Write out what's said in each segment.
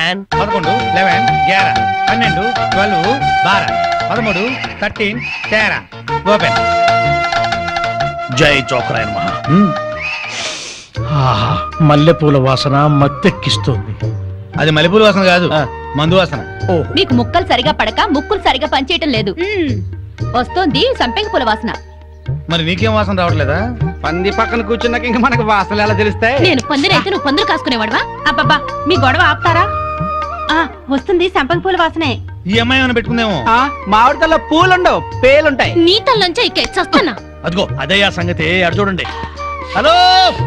10 11 11 11 12 12 12 13 13 13 open. జై చోకరాయ మహా. మల్లెపూల వాసన మత్తెక్కిస్తోంది. అది మల్లెపూల వాసన కాదు, మందు వాసన. మీకు ముక్కలు సరిగా పడక ముక్కులు సరిగా పనిచేయటం లేదు. వస్తోంది సంపెంగ పూల వాసన. మరి నీకేం వాసన రావట్లేదా? పంది పక్కన కూర్చున్నాక ఇంకా మనకు వాసనలు ఎలా తెలుస్తాయి? నేను పందిరైతే నువ్వు పందులు కాసుకునేవాడవా? అబ్బబ్బా మీ గొడవ ఆపుతారా? వస్తుంది సంపెంగ పూల వాసనే. ఈ అమ్మాయి ఏమైనా పెట్టుకుందేమో. మామిడికల్లో పూలుండవు, పేలుంటాయి. నీ తల్లంచే ఇక్కే చస్తానా? అదిగో అదే ఆ సంగతి. అటు చూడండి. హలో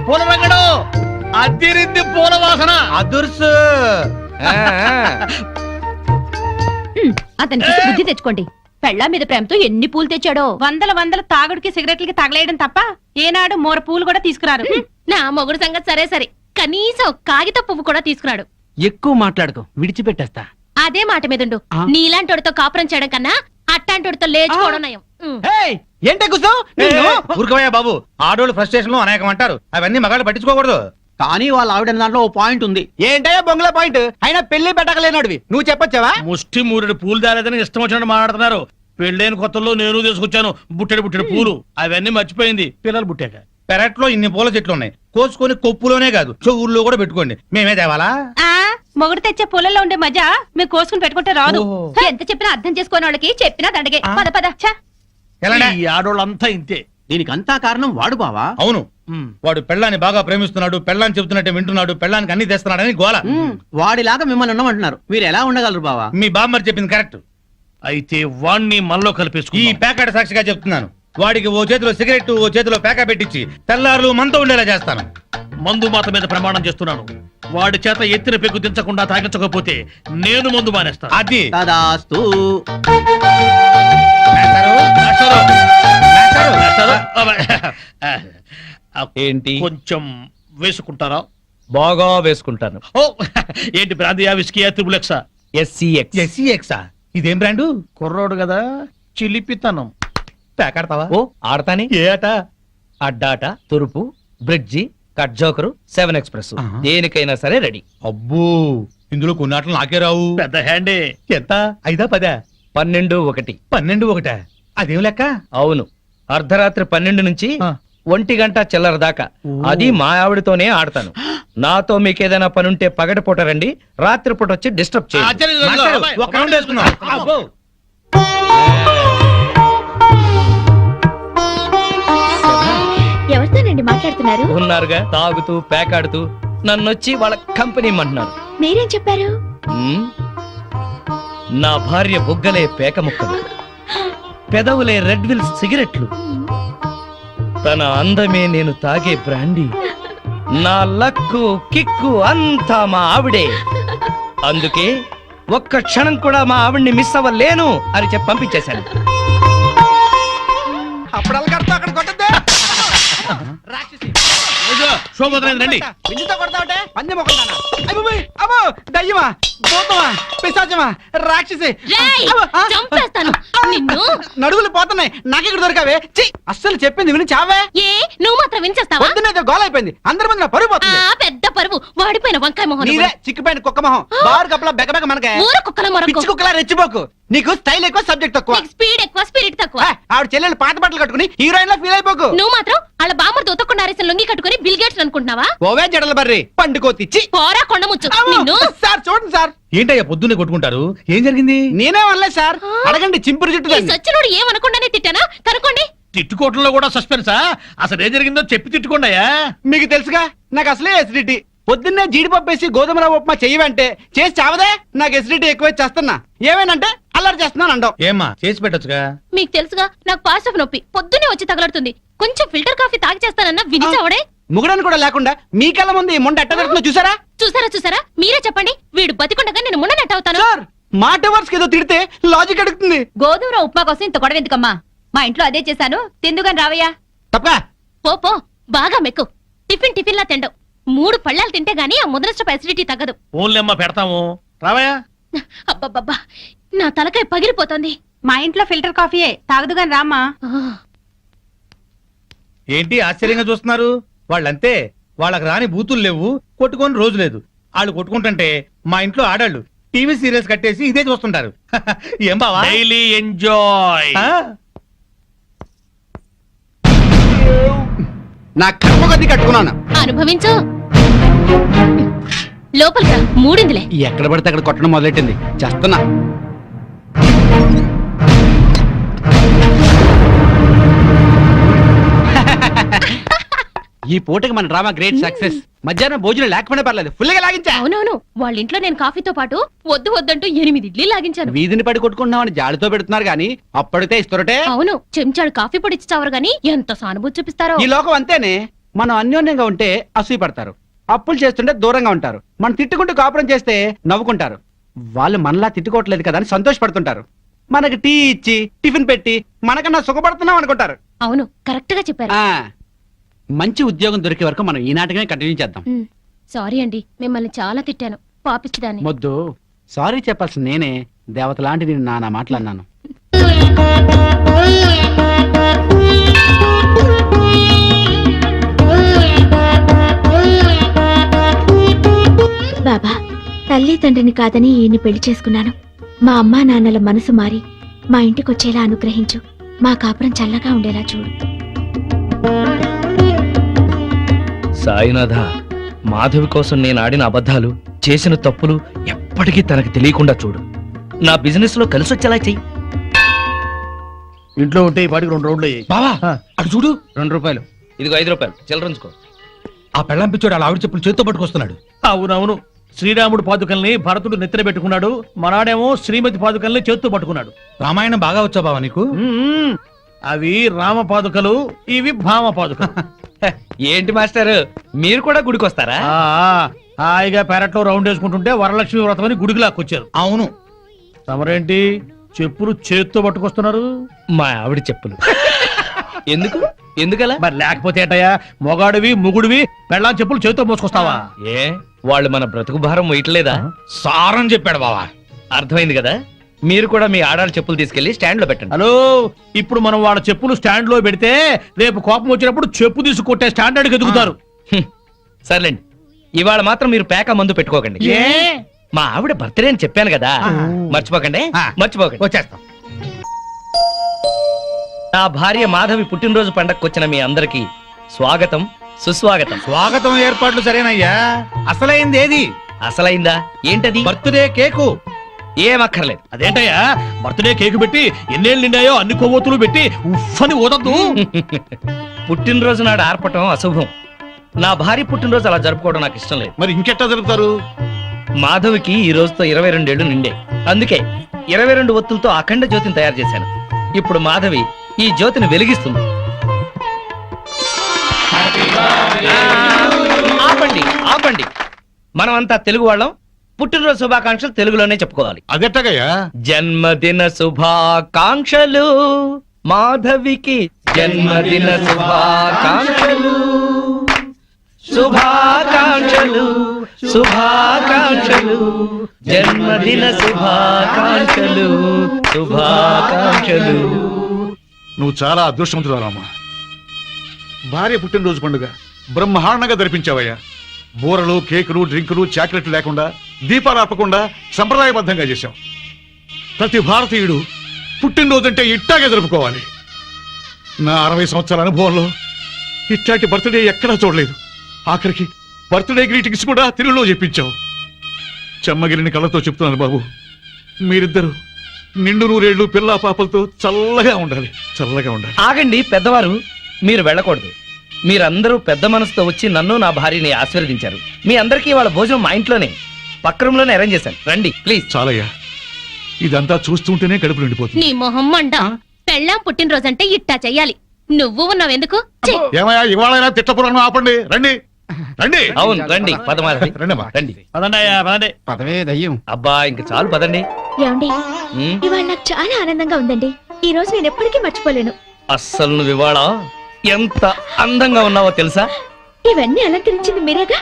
పూల రంగడు, అదిరింది పూల వాసన. అదుర్సు. అతనికి బుద్ధి తెచ్చుకోండి. పెళ్ళా మీద ప్రేమతో ఎన్ని పూలు తెచ్చాడో. వందల తాగుడికి సిగరెట్లకి తగలేయడం తప్ప ఏనాడు మోర పూలు కూడా తీసుకురారు. నా మొగుడు సంగతి సరే సరే, కనీసం కాగిత పువ్వు కూడా తీసుకురాడు. ఎక్కువ మాట్లాడుకో, విడిచిపెట్టేస్తా. అదే మాట మీదుండు. నీలాంటోడితో కాపురం చేయడం కన్నా అట్టాంటోడితో లేచుకోవడం నయం. ఏంటే కూర్చో. ఊరుకోవయ్యా బాబు, ఆడోళ్ళు ఫ్రస్ట్రేషన్ లో అనేకం అంటారు, అవన్నీ మగాళ్ళు పట్టించుకోకూడదు. కానీ వాళ్ళ ఆవిడ దాంట్లో ఓ పాయింట్ ఉంది. ఏంటయ్యా బొంగుల పాయింట్? అయినా పెళ్లి పెట్టకలేనాడివి నువ్వు చెప్పొచ్చావా? ముష్టి మూరెడు పూలు దాలేదని ఇష్టం వచ్చినట్టు మాట్లాడుతున్నారు. పెళ్ళైన కొత్తలో నేను తీసుకొచ్చాను బుట్టెడు పూలు. అవన్నీ మర్చిపోయింది పిల్లలు పుట్టాక. పెరట్లో ఇన్ని పూల చెట్లు ఉన్నాయి, కోసుకొని కొప్పులోనే కాదు చెవుల్లో కూడా పెట్టుకోండి. మేమే తేవాలా? మొగుడు తెచ్చే పూలలో ఉండే మజా మీరు కోసుకుని పెట్టుకుంటే రాదు. ఎంత చెప్పినా అర్థం చేసుకునే వాళ్ళకి చెప్పినా దండగే. పద పద. ఈ ఆడోళ్ళంతా ఇంతే. దీనికంతా కారణం వాడు బావా. అవును, వాడు పెళ్ళాన్ని బాగా ప్రేమిస్తున్నాడు, పెళ్ళాన్ని చెబుతున్నట్టే వింటున్నాడు, పెళ్ళానికి అన్ని తెస్తున్నాడని గోల. వాడిలాగా మిమ్మల్ని ఉండమంటున్నారు. మీరు ఎలా ఉండగలరు బావా? మీ బామ్మర్ చెప్పింది కరెక్ట్. అయితే వాణ్ణి మనలో కలిపేసుకు. ఈ ప్యాకెట్ సాక్షిగా చెప్తున్నాను, వాడికి ఓ చేతిలో సిగరెట్ ఓ చేతిలో ప్యాకెట్ పెట్టించి తెల్లారులు మనతో ఉండేలా చేస్తాను. మందు మాత మీద ప్రమాణం చేస్తున్నాను. వాడి చేత ఎత్తిన పెగ్గు దించకుండా తాగించకపోతే నేను మందు మానేస్తాను. అది తదాస్తు. ఏంటి కొంచెం వేసుకుంటారా? బాగా వేసుకుంటాను. ఓ ఏంటి బ్రాందియా విస్కీయా త్రిబులెక్సా? SCX. ఇదేం బ్రాండు? కుర్రోడు కదా, చిలిపితనం. ప్యాకెడతావా? ఓ ఆడతాని. ఏ ఆట? అడ్డాట, తురుపు, బ్రిడ్జి, కట్ జోకరు, 7 ఎక్స్ప్రెస్, దేనికైనా సరే రెడీ. అబ్బో, ఇందులో కొన్ని ఆటలు నాకే రావు. పెద్ద హ్యాండే. ఎంత? 5 10? 12 1. 12 1. అదేం లెక్క? అవును, అర్ధరాత్రి 12 నుంచి 1 గంట చిల్లర దాకా. అది మా ఆవిడతోనే ఆడతాను. నాతో మీకేదైనా పనుంటే పగటిపూట రండి, రాత్రిపూట వచ్చి డిస్టర్బ్ చేయండి. ఒక రౌండ్ వేసుకుందాం. అబ్బో. ఎవరితోనండి మాట్లాడుతున్నారు? ఉన్నారుగా, తాగుతూ పేకాడుతూ నన్నొచ్చి వాళ్ళ కంపెనీ ఇమ్మంటున్నారు. మీరేం చెప్పారు? నా భార్య బుగ్గలే పేక ముక్కలు, పెదవులే రెడ్ విల్ సిగరెట్లు, తన అందమే నేను తాగే బ్రాండీ, నా లక్కు కిక్కు అంతా మా ఆవిడే. అందుకే ఒక్క క్షణం కూడా మా ఆవిడ్ని మిస్ అవ్వలేను అని చెప్పి పంపించేశాను. రండి. దయ్యమా, భూతమా, పిశాచమా, రాక్షసి, నడువులు పోతున్నాయి. నాకెక్కడ దొరకావే? అస్సలు చెప్పింది విని చావే. ఏ నువ్వు మాత్రం వినిచేస్తావా? పొద్దున్నైతే గోల అయిపోయింది. అందరి ముందు నా పరువు పోతుంది. పెద్ద పరువు, వాడిపోయిన వంకాయ మొహం. నీదే చిక్కిపోయిన కుక్క మొహం, బారు కప్పలా బెకబెక మనకే. ఊర కుక్కల మొరకు. పిచ్చి కుక్కలా రెచ్చిపోకు. నీకు స్టైల్ ఎక్కువ, సబ్జెక్ట్ తక్కువ. స్పీడ్ ఎక్కువ, స్పిరిట్ తక్కువ. ఆవిడ చెల్లెలు పాత బట్టలు కట్టుకుని హీరోయిన్ లా ఫీల్ అయిపోకు. నువ్వు మాత్రం వాళ్ళ బామ్మర్ దొతకుండా అరేసిన లొంగి కట్టుకుని బిల్ గేట్స్ అనుకుంటున్నావా? ఓవే జడల బర్రి పండుకోతిచ్చి పోరా కొండముచ్చు నిన్ను. సార్ చూడండి సార్. ఏంటయ్యా పొద్దున్నే కొట్టుకుంటారు? ఏం జరిగింది? నేనే అనలేదు సార్, అడగండి చింపురు జుట్టు. సచ్చినోడు ఏమనకుండానే తిట్టానా? కనుకోండి. తిట్టుకోవటంలో కూడా సస్పెన్సా? అసలు ఏం జరిగిందో చెప్పి తిట్టుకోండియా. మీకు తెలుసుగా, నాకు అసలే ఎసిడిటీ. పొద్దున్నే జీడిపప్పు వేసి గోధుమ రవ్వ ఉప్మా చెయ్యవంటే చేసి చావదే. నాకు ఎసిడిటీ ఎక్కువ చేస్తున్నా. ఏమేనంటే అల్లరి చేస్తున్నాను అండవు. ఏమ్మా చేసి పెట్టొచ్చుగా. మీకు తెలుసుగా, నాకు పాస్ ఆఫ్ నొప్పి పొద్దున్నే వచ్చి తగలడుతుంది. కొంచెం ఫిల్టర్ కాఫీ తాగి చేస్తానన్నా విని చావడే. ముగడని కూడా లేకుండా మీ కళ్ళ ముందు ఈ ముండ ఎట్ట దొరుకుతుందో చూసారా? చూసారా? మీరే చెప్పండి, వీడు బతికుండగా నేను ముండ నెట్ అవుతాను. సార్, మాట వర్స్ ఏదో తిడితే లాజిక్ అడుగుతుంది. గోధుమ ఉప్మా కోసం ఇంత గొడవ ఎందుకమ్మా? మా ఇంట్లో అదే చేశాను, తిందుగాని రావయ్యా. తప్ప పో బాగా మెక్కు. టిఫిన్ లా తిండవు. 3 పళ్ళాలు తింటే గానీ ఆ ముద్రస్ట ఎసిడిటీ తగ్గదు. ఓన్లేమ్మ పెడతాము, రావయ్యా. అబ్బబ్బబ్బా, నా తలకాయ పగిలిపోతుంది. మా ఇంట్లో ఫిల్టర్ కాఫీయే, తాగుదుగాని రామ్మా. ఏంటి ఆశ్చర్యంగా చూస్తున్నారు? వాళ్ళంతే, వాళ్ళకి రాని బూతులు లేవు, కొట్టుకొని రోజు లేదు. వాళ్ళు కొట్టుకుంటుంటే మా ఇంట్లో ఆడాళ్ళు టీవీ సీరియల్స్ కట్టేసి ఇదే చూస్తుంటారు. ఏం బావా? Daily enjoy. ఆ? నా కర్మ కొద్ది కట్టుకున్నాను. అనుభవించు. లోపలికి రా, మూడిందిలే. ఎక్కడ పడితే అక్కడ కొట్టడం మొదలెట్టింది. చేస్తున్నా. ఈ పూటకి మన డ్రామా గ్రేట్ సక్సెస్. మధ్యాహ్నం భోజనం లేకపోయినా పర్లేదు, ఫుల్ గా లాగించా. అవునవును, వాళ్ళ ఇంట్లో నేను కాఫీతో పాటు వద్దు వద్దంటూ 8 ఇడ్లీ లాగించాను. వీధిని పడి కొట్టుకుంటున్నామని జాడితో పెడుతున్నారు గానీ అప్పటితే ఇస్తురటే. అవును, చెంచాడు కాఫీ పొడి ఇచ్చి చావరు గాని ఎంత సానుభూతి చూపిస్తారో. ఈ లోకం అంతేనే. మనం అన్యోన్యంగా ఉంటే అసూయ పడతారు, అప్పులు చేస్తుంటే దూరంగా ఉంటారు. మనం తిట్టుకుంటూ కాపురం చేస్తే నవ్వుకుంటారు. వాళ్ళు మనలా తిట్టుకోవట్లేదు కదా అని సంతోషపడుతుంటారు. మనకి టీ ఇచ్చి టిఫిన్ పెట్టి మనకన్నా సుఖపడుతున్నాం అనుకుంటారు. అవును, కరెక్ట్ గా చెప్పారు. ఆ మంచి ఉద్యోగం దొరికే వరకు మనం ఈ నాటకమే కంటిన్యూ చేద్దాం. సారీ అండి, మిమ్మల్ని చాలా తిట్టాను, పాపిచ్చిదాన్ని. మొద్దు సారీ చెప్పాల్సిన నేనే. దేవత లాంటి నేను నానా మాట్లాడినాను. బాబా, తల్లి తండ్రిని కాదని ఈయన్ని పెళ్లి చేసుకున్నాను. మా అమ్మా నాన్నల మనసు మారి మా ఇంటికొచ్చేలా అనుగ్రహించు. మా కాపురం చల్లగా ఉండేలా చూడు. సాయినాథ, మాధవి కోసం నేను ఆడిన అబద్ధాలు, చేసిన తప్పులు ఎప్పటికీ తనకు తెలియకుండా చూడు. నా బిజినెస్ లో కలిసి వచ్చేలా చెయ్యి. ఇంట్లో ఉంటే ఈ పాటికి 2 రౌండ్లు అయ్యాయి. బావా అటు చూడు. 2 రూపాయలు. ఇదిగో 5 రూపాయలు చిల్లరంచుకో. ఆ పెళ్ళం పిచ్చోడు అలా ఆవిడ చెప్పులు చేత్తో పట్టుకొస్తున్నాడు. అవునవును, శ్రీరాముడు పాదుకల్ని భరతుడు నెత్తిన పెట్టుకున్నాడు, మనాడేమో శ్రీమతి పాదుకల్ని చేత్తో పట్టుకున్నాడు. రామాయణం బాగా వచ్చా బావా నీకు? మ్మ్. అవి రామ పాదుకలు, ఇవి భామ పాదుకలు. ఏంటి మాస్టర్, మీరు కూడా గుడికి వస్తారా? ఆ, హాయిగా పెరట్లో రౌండ్ వేసుకుంటుంటే వరలక్ష్మి వ్రతం అని గుడికి లాక్కొచ్చారు. అవును. తమరేంటి చెప్పులు చేత్తో పట్టుకొస్తున్నారు? మా ఆవిడ చెప్పులు. ఎందుకు? ఎందుకలా? మరి లేకపోతే ఏంటయ్యా, మొగాడివి ముగుడివి పెళ్ళాం చెప్పులు చేత్తో మోసుకొస్తావా? ఏ వాళ్ళు మన బ్రతుకు భారం వేయట్లేదా? సారం చెప్పాడు బావా. అర్థమైంది కదా. మీరు కూడా మీ ఆడాళ్ళ చెప్పులు తీసుకెళ్లి స్టాండ్ లో పెట్టండి. హలో, ఇప్పుడు మనం వాళ్ళ చెప్పులు స్టాండ్ లో పెడితే రేపు కోపం వచ్చినప్పుడు చెప్పు తీసి కొట్టే స్టాండర్డ్కి ఎదుగుతారు. హ్మ్. సర్లేండి, ఇవాళ మాత్రం మీరు పేక మందు పెట్టుకోకండి. ఏ? మా ఆవిడ బర్త్డే అని చెప్పాను కదా, మర్చిపోకండి. ఆ. మర్చిపోకండి. వచ్చేస్తాం. నా భార్య మాధవి పుట్టినరోజు పండగకు వచ్చిన మీ అందరికి స్వాగతం, సుస్వాగతం. స్వాగతం ఏర్పాట్లు సరేనయ్యా. అసలైంది ఏది? అసలైందా? ఏంటది? Birthday cake. ఏమక్కర్లేదు. అదేంటయ్యా, బర్త్డే కేక్ పెట్టి ఎన్నేళ్ళు నిండాయో అన్ని కొవ్వొత్తులు పెట్టి ఉఫ్ఫని ఓదద్దు. పుట్టినరోజు నాడు ఆర్పటం అశుభం. నా భార్య పుట్టినరోజు అలా జరుపుకోవడం నాకు ఇష్టం లేదు. మరి ఇంకెట్టా జరుపుతారు? మాధవికి ఈ రోజుతో 22 ఏళ్లు నిండే. అందుకే 22 ఒత్తులతో అఖండ జ్యోతిని తయారు చేశాను. ఇప్పుడు మాధవి ఈ జ్యోతిని వెలిగిస్తుంది. ఆపండి, ఆపండి. మనమంతా తెలుగు వాళ్ళం. పుట్టినరోజు శుభాకాంక్షలు తెలుగులోనే చెప్పుకోవాలి. అదెట్టగయ్యా? జన్మదిన శుభాకాంక్షలు మాధవికి, జన్మదిన శుభాకాంక్షలు, శుభాకాంక్షలు, శుభాకాంక్షలు, జన్మదిన శుభాకాంక్షలు, శుభాకాంక్షలు. నువ్వు చాలా అదృష్టవంతురాలమ్మా. భార్య పుట్టినరోజు పండుగ బ్రహ్మాండంగా జరిపించావయ్యా. బూరలు, కేకులు, డ్రింకులు, చాక్లెట్లు లేకుండా, దీపాలు ఆపకుండా సంప్రదాయబద్ధంగా చేశావు. ప్రతి భారతీయుడు పుట్టినరోజు అంటే ఇట్టాగే జరుపుకోవాలి. నా 60 సంవత్సరాల అనుభవంలో ఇట్లాంటి బర్త్డే ఎక్కడా చూడలేదు. ఆఖరికి బర్త్డే గ్రీటింగ్స్ కూడా తెలుగులో చెప్పించావు. చెమ్మగిరిని కళ్ళతో చెప్తున్నాను బాబు, మీరిద్దరు నిండు నూరేళ్లు పిల్లా పాపలతో చల్లగా ఉండాలి, చల్లగా ఉండాలి. ఆగండి పెద్దవారు, మీరు వెళ్ళకూడదు. మీరందరూ పెద్ద మనసుతో వచ్చి నన్ను నా భార్యని ఆశీర్వదించారు. మీ అందరికీ వాళ్ళ భోజనం మా ఇంట్లోనే పక్క రూమ్ లోనే అరేంజ్ చేశాను. రండి ప్లీజ్. చాలయ్యా, ఇదంతా చూస్తుంటేనే కడుపు నిండిపోతుంది. నీ మొహం మండ. పెళ్ళాం పుట్టినరోజంటే ఇట్టా చెయ్యాలి. నువ్వు ఉన్నావెందుకు? ఛీ! ఏమయ్యా, ఇవాళైనా తిట్టపురాణం ఆపండి. రండి రండి. అవును రండి, పదమాధవి రండమ్మా. రండి. పదండయ్యా, పదండి. పదవే దయ్యం. అబ్బా ఇంక చాలు పదండి. ఏమండి, ఉమ్, ఇవాళ నాకు చాలా ఆనందంగా ఉందండి. ఈ రోజు నేను ఎప్పటికీ మర్చిపోలేను. అస్సలు నువ్వు ఇవాళ ఎంత అందంగా ఉన్నావో తెలుసా? ఇవన్నీ అలంకరించింది మీరేగా.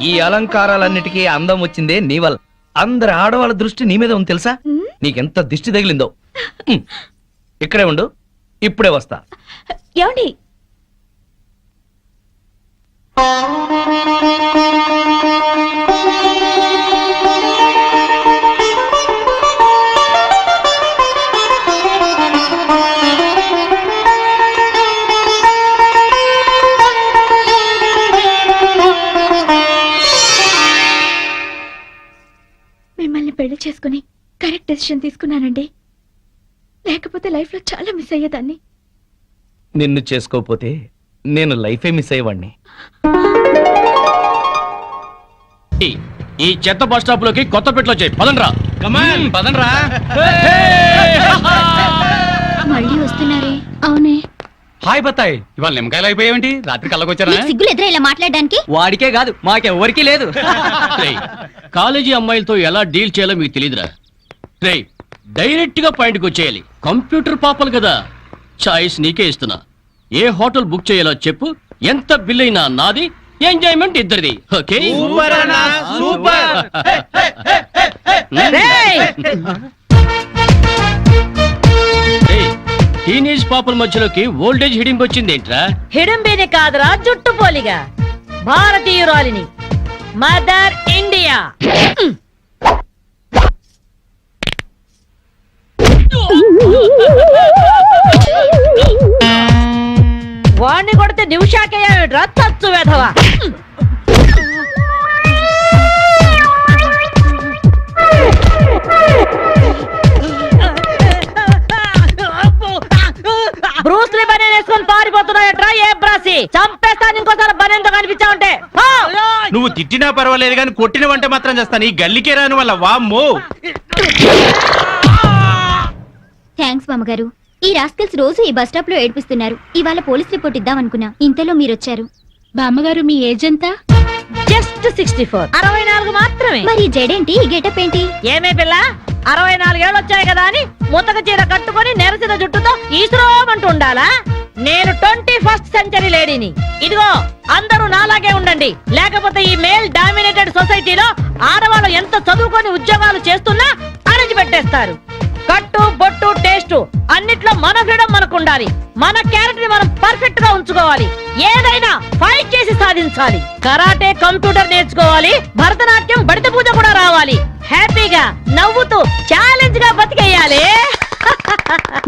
ఈ అలంకారాలన్నిటికీ అందం వచ్చిందే నీ వల్ల. అందరి ఆడవాళ్ళ దృష్టి నీ మీద ఉంది తెలుసా? ఉమ్, నీకెంత దిష్టి తగిలిందో. ఉమ్, ఇక్కడే ఉండు, ఇప్పుడే వస్తా. ఏమండి, మిమ్మల్ని పెళ్లి చేసుకుని కరెక్ట్ డెసిషన్ తీసుకున్నానండి. లేకపోతే లైఫ్ లో చాలా మిస్ అయ్యేదాన్ని. నిన్ను చేసుకోపోతే నేను లైఫే మిస్ అయ్యేవాడిని. ఈ చెత్త బస్ స్టాప్ లోకి కొత్త పెట్లు వచ్చాయి. పదండ్రా. కమాన్ పదండ్రా. మళ్ళీ వస్తున్నారే? అవునే. హాయ్ బత్తాయి, ఇవాళ నిమ్మకాయలు అయిపోయావేంటి? రాత్రి కళ్ళకొచ్చారా? సిగ్గులు ఎదురా ఇలా మాట్లాడడానికి? వాడికే కాదు మాకెవ్వరికీ లేదు. కాలేజీ అమ్మాయిలతో ఎలా డీల్ చేయాలో మీకు తెలియదురా. రేయ్, డైరెక్ట్ గా పాయింట్కి వచ్చేయాలి. కంప్యూటర్ పాపలు కదా. చాయిస్ నీకే ఇస్తున్నా. ఏ హోటల్ బుక్ చేయాలో చెప్పు. ఎంత బిల్ అయినా నాది, ఎంజాయ్మెంట్ ఇద్దరిది. ఓకే? సూపర్. టీనేజ్ పాపల మధ్యలోకి ఓల్డేజ్ హిడింపు వచ్చింది ఏంట్రా? హిడంబేనే కాదురా, జుట్టు పోలిగా భారతీయురాలిని, మదర్ ఇండియా. వాణ్ణి కొడితే నిమిషాకేయా తచ్చు వేధవా. బ్రూస్లీ బనేన్ వేసుకొని పారిపోతున్నాయట్రా. ఏ బ్రాసి చంపేస్తాను ఇంకోసారి బనేన్తో కనిపించావంటే. నువ్వు తిట్టినా పర్వాలేదు కానీ కొట్టిన వంట మాత్రం చేస్తాను. ఈ గల్లికే రాని వల్ల వామ్మో. థ్యాంక్స్ బామ్మగారు. ఈ రాస్కల్స్ రోజు ఈ బస్ స్టాప్ లో ఏడిపిస్తున్నారు. ఇవాళ పోలీస్ రిపోర్ట్ ఇద్దాం అనుకున్నా, ఇంతలో మీరొచ్చారు. బామ్మగారు మీ ఏజ్ ఎంత? జస్ట్ 64. 64 మాత్రమే. మరి ఈ జడేంటి, ఈ గెటప్ ఏంటి? ఏమే పిల్ల, 64 ఏళ్ళు వచ్చాయి కదా అని ముతక చీర కట్టుకొని నెరసిన జుట్టుతో ఈశ్వరమంటూ ఉండాలా? నేను 21st సెంచరీ లేడీని. ఇదిగో అందరూ నాలాగే ఉండండి, లేకపోతే ఈ మేల్ డామినేటెడ్ సొసైటీలో ఆడవాళ్ళు ఎంత చదువుకొని ఉద్యోగాలు చేస్తున్నా అణచి పెట్టేస్తారు. కట్టు బొట్టు టేస్ట్ అన్నిట్లో మన ఫ్రీడమ్ మనకు ఉండాలి. మన క్యారెక్టర్ ని మనం పర్ఫెక్ట్ గా ఉంచుకోవాలి. ఏదైనా ఫైట్ చేసి సాధించాలి. కరాటే, కంప్యూటర్ నేర్చుకోవాలి. భరతనాట్యం, బడిత పూజ కూడా రావాలి. హ్యాపీగా నవ్వుతూ ఛాలెంజ్ గా బతికేయాలి.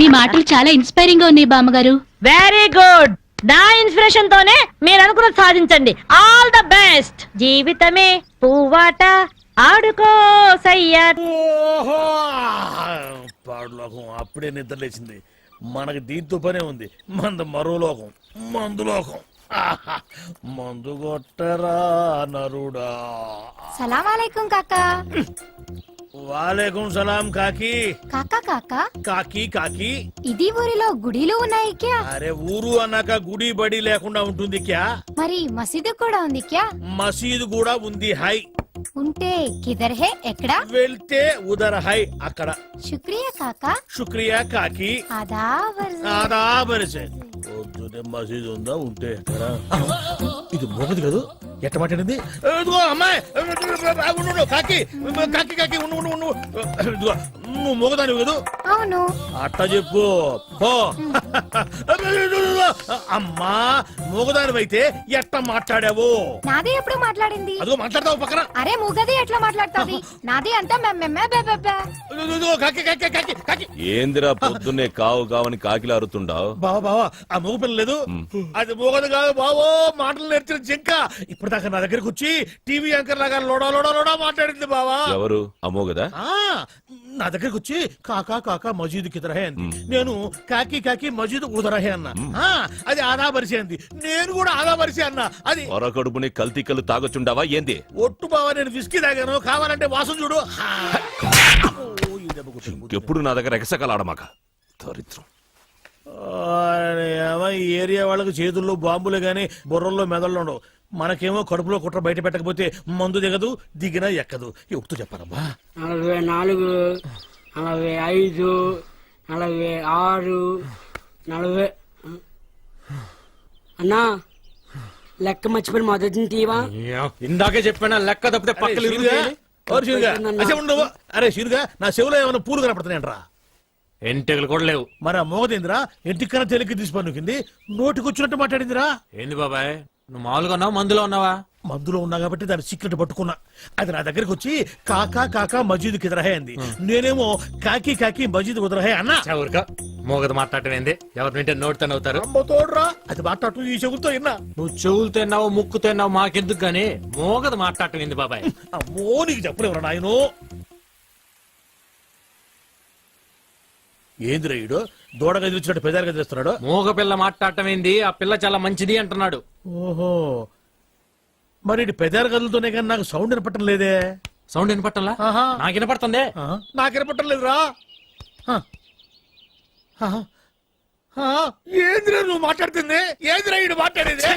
మీ మాటలు చాలా ఇన్స్పైరింగ్ గా ఉన్నాయి బామ్మగారు. Very good. నా ఇన్స్పిరేషన్ తోనే మీరు అనుకున్నది సాధించండి. All the best. జీవితమే పువ్వాట, ఆడుకో సయ్యా. పాడులోకం అప్పుడే నిద్రలేసింది. మనకి దీంతో పనే ఉంది. మందు మరో లోకం, మందు లోకం. మందు కొట్టరా నరుడా. సలాం అలైకుం కాకా. వాలేకుం సలాం కాకి. కాకా కాకా, కాకి కాకి. ఇది ఊరిలో గుడిలు ఉన్నాయి క్యా? అరే ఊరు అన్నాక గుడి బడి లేకుండా ఉంటుంది క్యా? మరి మసీదు కూడా ఉంది క్యా? మసీదు కూడా ఉంది. హై ఉంటే కిదర్ హే, ఎక్కడా? వెళ్తే ఉదర్ హై, అక్కడ. శుక్రియా కాకా. శుక్రియా కాకి. ఆదాబర్. పొద్దునే మసీదు ఉందా, ఉంటే ఎక్కడ? ఇది మోగది కదా, ఎట్ట మాట్లాడింది? ఇదిగో అమ్మాయి, ఉండు, కాకి కాకి కాకి ఉండు ఉండు ఉండు. ఇదిగో నువ్వు మోగదాని కదా? అవును. అట్ట చెప్పు పో. అమ్మా, మోగదానివైతే ఎట్ట మాట్లాడావు? నాది ఎప్పుడు మాట్లాడింది? అదిగో మాట్లాడతావు పక్కన. అరే మూగది ఎట్లా మాట్లాడుతుంది? నాది అంతా ఇదిగో కాకి కాకి కాకి కాకి. ఏందిరా పొద్దున్నే కావు కావని కాకిలా అరుతుండావు? బావా బావా, ఆ మగ పిల్ల లేదు, అది మోగదు కాదు బావో. మాటలు నేర్చిన జింక ఇప్పటిదాకా నా దగ్గరకు వచ్చి టీవీ యాంకర్ లాగా లోడా లోడా లోడా మాట్లాడింది బావా. ఎవరు అమ్మోగదా? నా దగ్గరకు వచ్చి కాకా కాకా మజీదు కిదరహే అంది. నేను కాకి కాకి మజీదు ఉదరహే అన్నా. అది ఆదా పరిచే అంది. నేను కూడా ఆదా పరిచే అన్నా. అది పొరకడుపుని కల్తీ కళ్ళు తాగొచ్చుండావా ఏంది? ఒట్టు బావా, నేను విస్కీ తాగాను, కావాలంటే వాసన చూడు. ఎప్పుడు నా దగ్గర ఎగసకలాడమాక దరిద్రం. ఈ ఏరియా వాళ్ళకి చేతుల్లో బాంబులే గాని బుర్రల్లో మెదళ్ళు ఉండవు. మనకేమో కడుపులో కుట్ర బయట పెట్టకపోతే మందు దిగదు, దిగినా ఎక్కదు. ఎప్పుడు చెప్పారమ్మా? 44, 45, 46, 40. అన్నా లెక్క మర్చిపోయిన మొదటి తీవా? ఇందాకే చెప్పాను లెక్క తప్పితే పక్కలు ఉండవు. అరే శిరుగా, నా చెవులో ఏమైనా పూలు కనపడుతున్నాయంట్రా? ఎంటెగలు కూడా లేవు. మరి ఆ మోగదేంద్రా ఎంటికన్నా తేలిక తీసి పన్నుకింది, నోటికి వచ్చినట్టు మాట్లాడిందిరా. ఏంది బాబాయ్, నువ్వు మామూలుగా ఉన్నావా మందులో ఉన్నావా? మందులో ఉన్నా కాబట్టి దాని సీక్రెట్ పట్టుకున్నా. అది నా దగ్గరకు వచ్చి కాకా కాకా మజీదు కిదరహే అంది. నేనేమో కాకి కాకి మజీదు ఉదరహే అన్నా. ఊరిక మోగదు మాట్లాడటం ఏంది? ఎవరు వింటే నోటితో అవుతారు. తోడురా, అది మాట్లాడుతూ ఈ చెవులతో విన్నా. నువ్వు చెవులతో విన్నావు, ముక్కుతో విన్నావు, మాకెందుకు గానీ మోగదు మాట్లాడటం ఏంది బాబాయ్? అమ్మో, నీకు చెప్పలేవురా నాయను. ఏంది రైడు దూడ గదిలిచ్చినట్టు పెదాలు గదిలిస్తున్నాడు. మూగ పిల్ల మాట్లాడటం ఏంది? ఆ పిల్ల చాలా మంచిది అంటున్నాడు. ఓహో, మరి ఇటు పెదాలు గదులుతూనే కానీ నాకు సౌండ్ వినపట్టం లేదే. సౌండ్ వినపట్టంలా? ఆహా. నాకు వినపడుతుంది. నాకు వినపట్టం లేదురా. ఏందిరా నువ్వు మాట్లాడుతుంది? ఏందిరా ఇడు మాట్లాడేది?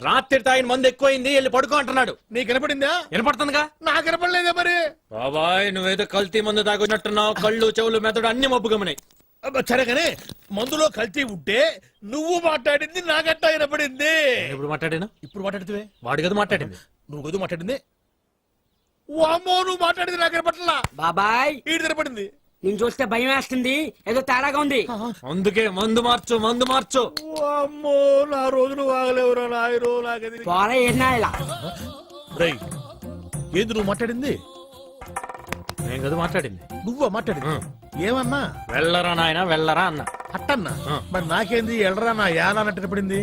రాత్రి తాగిన మందు ఎక్కువైంది, వెళ్ళి పడుకో అంటున్నాడు. నీకు వినపడిందా? వినపడుతుందిగా. నాకు వినపడలేదే మరి. బాబాయ్ నువ్వేదో కల్తీ మందు తాగొచ్చినట్టున్నావు. కళ్ళు చెవులు మెదడు అన్ని మబ్బు గమనాయి. సరే కానీ మందులో కల్తీ ఉంటే నువ్వు మాట్లాడింది నాకట్టా వినపడింది. ఇప్పుడు మాట్లాడాను. ఇప్పుడు మాట్లాడితే వాడి కదా మాట్లాడింది. నువ్వు గదు మాట్లాడింది. వామ్మో, నువ్వు మాట్లాడింది నాకు వినపట్లా. బాబాయ్ ఈడు వినపడింది. నేను చూస్తే భయం వేస్తుంది, ఏదో తేడాగా ఉంది. అందుకే మందు మార్చు, మందు మార్చు. వామ్మో, నా రోజులు వాగలేవురా నాయనో. నాకది పోరా ఏనా ఇలా రై, ఏంది నువ్వు మాట్లాడింది? నేను కదా మాట్లాడింది. నువ్వా మాట్లాడింది? ఏమన్నా? వెళ్ళరా నాయన వెళ్ళరా అన్న. అట్టన్నా? మరి నాకేంది ఎల్లరా నా యాన అన్నట్టు వినపడింది.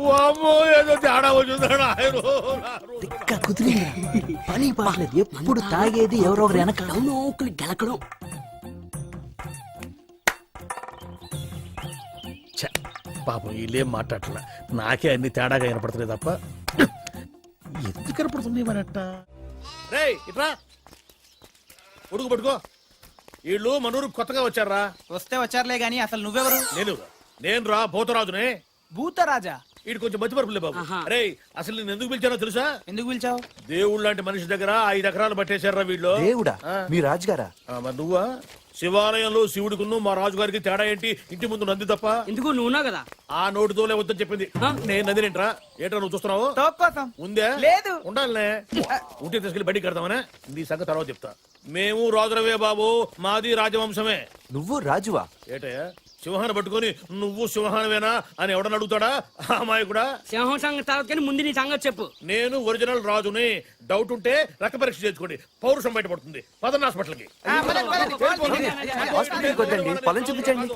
వామ్మో, ఏదో తేడా వచ్చిందిరా నాయనో. పని పాటలేదు, ఎప్పుడు తాగేది ఎవరో వెనక గెలకడం. పాపం వీళ్ళేం మాట్లాడట్లా. నాకే అన్ని తేడాగా వినపడుతున్నాయి తప్ప ఎందుకు కనపడుతుంది మరట్ట. రే ఇట్రా, ఉడుకు పట్టుకో. వీళ్ళు మనూరు కొత్తగా వచ్చారా? వస్తే వచ్చారులే గాని అసలు నువ్వెవరు? నేను రా భూతరాజునే. భూతరాజా? వీడు కొంచెం మతి పరుపులే బాబు. అరే అసలు నేను ఎందుకు పిలిచానో తెలుసా? ఎందుకు పిలిచావు? దేవుడు లాంటి మనిషి దగ్గర 5 ఎకరాలు పట్టేశారా వీళ్ళు. దేవుడా? మీ రాజుగారా? మరి నువ్వా? శివాలయంలో శివుడికును మా రాజుగారికి తేడా ఏంటి? ఇంటి ముందు నంది తప్ప. ఎందుకు నువ్వున్నావు కదా? ఆ నోటితోలే వద్దని చెప్పింది. నేను నందినేంట్రా? ఏంట్రా నువ్వు చూస్తున్నావు? ఉందే లేదు. ఉండాలనే. ఉంటే తీసుకెళ్లి బయటికి కడతామనే. నీ సంగతి తర్వాత చెప్తా. మేము రాజురవే బాబు, మాది రాజవంశమే. నువ్వు రాజువా? ఏటయ్యా సింహాన్ని పట్టుకొని నువ్వు సింహానవేనా అని ఎవడని అడుగుతాడా? అమ్మాయి కూడా సింహం సంగతి తర్వాత కానీ ముందు నీ సంగతి చెప్పు. నేను ఒరిజినల్ రాజుని. డౌట్ ఉంటే రక్త పరీక్ష చేసుకోండి, పౌరుషం బయటపడుతుంది. పదన్న హాస్పిటల్కి. పొలం చూపించండి.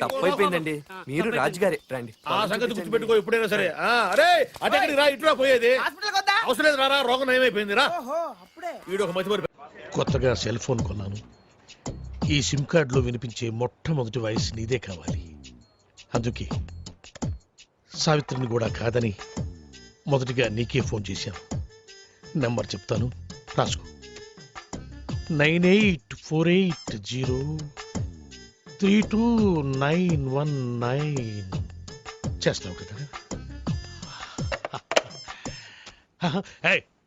తప్పైపోయిందండి, మీరు రాజుగారే. రండి. ఆ సంగతి గుర్తుపెట్టుకో ఎప్పుడైనా సరే. అరే అదే రా, ఇట్లా పోయేది అవసరం లేదు. రారా, రోగం నయమైపోయింది రా. వీడు ఒక మతి. కొత్తగా సెల్ ఫోన్ కొన్నాను. ఈ సిమ్ కార్డులో వినిపించే మొట్టమొదటి వాయిస్ నీదే కావాలి. అందుకే సావిత్రిని కూడా కాదని మొదటిగా నీకే ఫోన్ చేశాను. నెంబర్ చెప్తాను, రాసుకో. 9848032919. చేస్తావు కదా?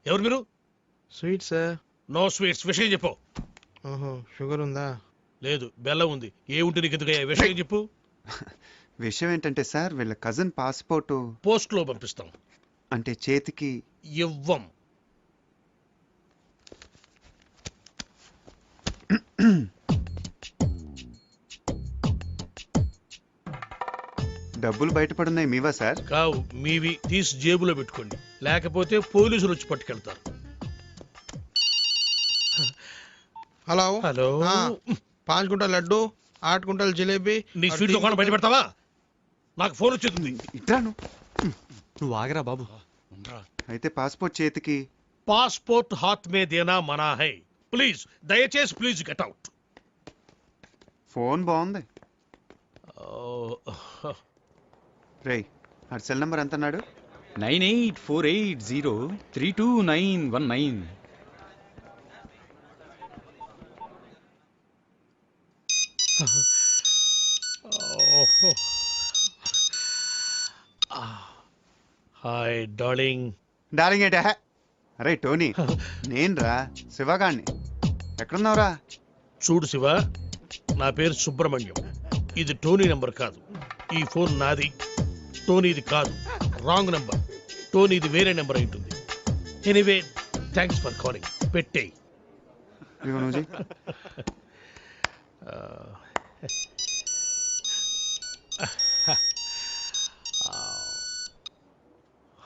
ఎవరు మీరు? Sweet sir. No sweets. విషయం చెప్పు. షుగర్ ఉందా? లేదు, బెల్లం ఉంది. ఏ ఉంటే నీకు ఎందుకయ్యా? విషయం చెప్పు. విషయం ఏంటంటే సార్, వీళ్ళ కజిన్ పాస్పోర్టు పోస్ట్ లో పంపిస్తాం. అంటే చేతికి ఇవ్వం. డబ్బులు బయటపడున్నాయి. మీవా సార్? కావు, మీవి. తీసి జేబులో పెట్టుకోండి, లేకపోతే పోలీసులు వచ్చి పట్టుకెళ్తారు. Hello hello. 5 కుంటల్ లడ్డు, 8 కుంటల్ జిలేబీ. నీ స్వీట్ దుకాణం బయట పెడతావా? నాకు ఫోన్ వచ్చేస్తుంది. ఇట్రాను. నువ్వు ఆగరా బాబు. అయితే పాస్పోర్ట్ చేతికి. పాస్పోర్ట్ హాత్ మే దేనా మనా హై. ప్లీజ్, దయచేసి ప్లీజ్ గెట్ అవుట్. ఫోన్ బాగుంది. రేయ్, ఆ సెల్ నంబర్ ఎంత అన్నాడు? 9848032919. Hi darling. డార్లింగ్ ఏంటా? అరే టోనీ, నేను రా శివగాణ్ణి. ఎక్కడున్నావురా? చూడు శివ, నా పేరు సుబ్రహ్మణ్యం. ఇది టోనీ నెంబర్ కాదు. ఈ ఫోన్ నాది, టోనీది కాదు. Wrong number. టోనీది వేరే నెంబర్ అయి ఉంటుంది. Anyway, thanks for calling. పెట్టేయ్.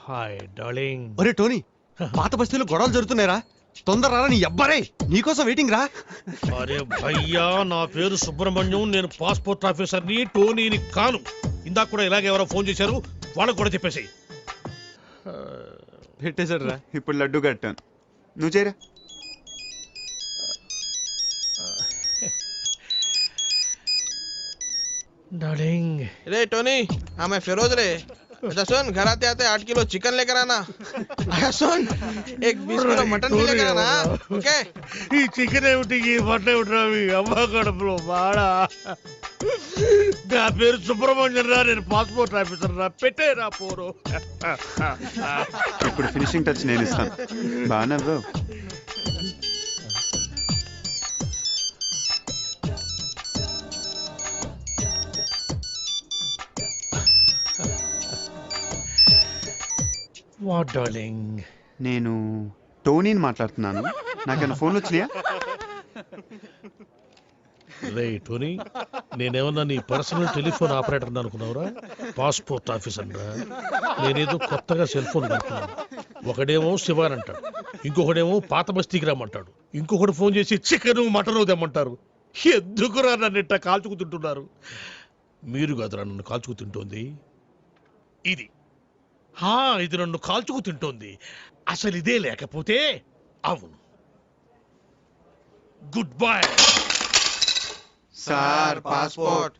Hi darling. ఒరే టోనీ, పాత బస్తీలో గొడవలు జరుగుతున్నాయిరా. తొందర రారా, నీ అబ్బారే నీకోసం వెయిటింగ్ రా. అరే భయ్యా, నా పేరు సుబ్రహ్మణ్యం. నేను పాస్పోర్ట్ ఆఫీసర్ని, టోనీని కాను. ఇందాక కూడా ఇలాగే ఎవరో ఫోన్ చేశారు, వాళ్ళకు కూడా చెప్పేసాయి. పెట్టేశాడు రా. ఇప్పుడు లడ్డు కట్టాను. నువ్వు చేయరా. డార్లింగ్ रे टोनी हाँ मैं फिरोज रे अच्छा सुन घर आते आते 8 किलो चिकन लेकर आना अच्छा सुन एक 20 किलो मटन भी लेकर आना ओके ఈ చికెన్ ఏమిటి ఈ మటన్ ఏమిటి రావి అమ్మ కడుపులో బాడా నా పేరు సుబ్రహ్మణ్యం రా నేను పాస్పోర్ట్ ఆఫీసర్ రా పెట్టేరా పోరు ఇప్పుడు ఫినిషింగ్ టచ్ నేను ఇస్తాను బాగా వాట్ డార్లింగ్ నేను టోనీని మాట్లాడుతున్నాను నాకన్నా ఫోన్లు వచ్చినాయా రే టోనీ నేనేమన్నా నీ పర్సనల్ టెలిఫోన్ ఆపరేటర్ అనుకున్నావురా పాస్పోర్ట్ ఆఫీసర్ రా నేనేదో కొత్తగా సెల్ ఫోన్ కనుక్కున్నాను ఒకడేమో శివాన్ అంటాడు ఇంకొకడేమో పాత బస్తీకి రమ్మంటాడు ఇంకొకటి ఫోన్ చేసి చికెన్ మటన్ తెమ్మంటారు ఎందుకురా నన్ను ఇట్ట కాల్చుకు తింటున్నారు మీరు కాదురా నన్ను కాల్చుకు తింటోంది ఇది ఇది నన్ను కాల్చుకు తింటోంది అసలు ఇదే లేకపోతే అవును గుడ్ బై సార్ పాస్పోర్ట్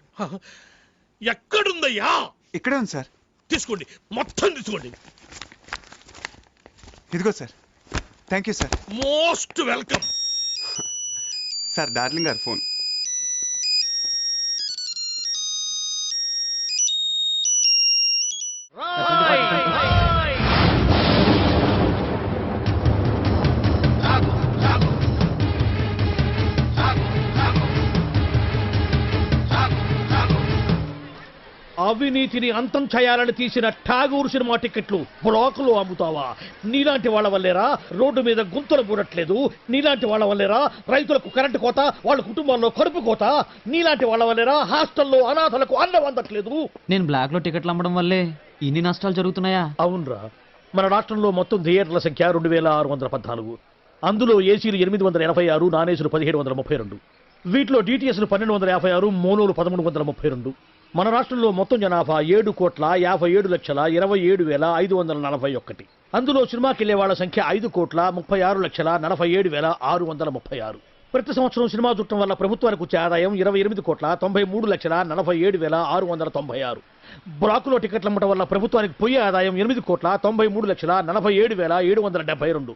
ఎక్కడుందయ్యా ఇక్కడే ఉంది సార్ తీసుకోండి మొత్తం తీసుకోండి ఇదిగో sir thank you sir most welcome sir darling గారు ఫోన్ అవినీతిని అంతం చేయాలని తీసిన ఠాగూర్ సినిమా టికెట్లు బ్లాకులు అమ్ముతావా? నీలాంటి వాళ్ళ వల్లేరా రోడ్డు మీద గుంతలు పూడట్లేదు, నీలాంటి వాళ్ళ వల్లేరా రైతులకు కరెంటు కోత, వాళ్ళ కుటుంబాల్లో కడుపు కోత, నీలాంటి వాళ్ళ వల్లేరా హాస్టల్లో అనాథలకు అన్నం అందట్లేదు. నేను బ్లాక్ లో టికెట్లు అమ్మడం వల్లే ఇన్ని నష్టాలు జరుగుతున్నాయా? అవునరా, మన రాష్ట్రంలో మొత్తం థియేటర్ల సంఖ్య 2614. అందులో ఏసీలు 886, నాన్ ఏసీలు 1732. వీటిలో డిటిఎస్లు 1256, మోనోలు 1332. మన రాష్ట్రంలో మొత్తం జనాభా 7,27,27,541. అందులో సినిమాకి వెళ్లే వాళ్ళ సంఖ్య 5,36,47,636. ప్రతి సంవత్సరం సినిమా చూడటం వల్ల ప్రభుత్వానికి వచ్చే ఆదాయం 28,93,47,696. బ్లాకులో టికెట్లు అమ్మటం వల్ల ప్రభుత్వానికి పోయే ఆదాయం 8,93,47,772.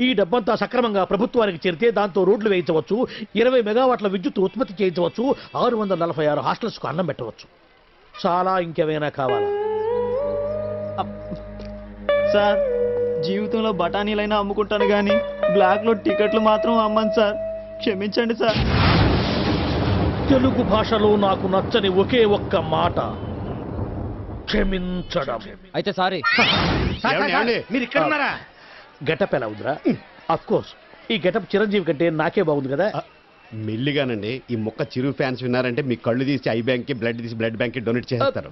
ఈ డబ్బంతా సక్రమంగా ప్రభుత్వానికి చేరితే దాంతో రోడ్లు వేయించవచ్చు, 20 మెగావాట్ల విద్యుత్ ఉత్పత్తి చేయించవచ్చు, 646 హాస్టల్స్కు అన్నం పెట్టవచ్చు. చాలా ఇంకేమైనా కావాలా? సార్ జీవితంలో బఠానీలైనా అమ్ముకుంటాను కానీ బ్లాక్ లో టికెట్లు మాత్రం అమ్మను సార్, క్షమించండి సార్. తెలుగు భాషలో నాకు నచ్చని ఒకే ఒక్క మాట క్షమించడం. అయితే సారీ. మీరు ఇక్కడ ఉన్నారా? గెటప్ ఎలా ఉందిరా? అఫ్ కోర్స్ ఈ గెటప్ చిరంజీవి కంటే నాకే బాగుంది కదా. మెల్లిగానండి, ఈ మొక్క చిరు ఫ్యాన్స్ విన్నారంటే మీ కళ్ళు తీసి ఐ బ్యాంక్ కి బ్లడ్ తీసి బ్లడ్ బ్యాంక్ కి డొనేట్ చేస్తారు.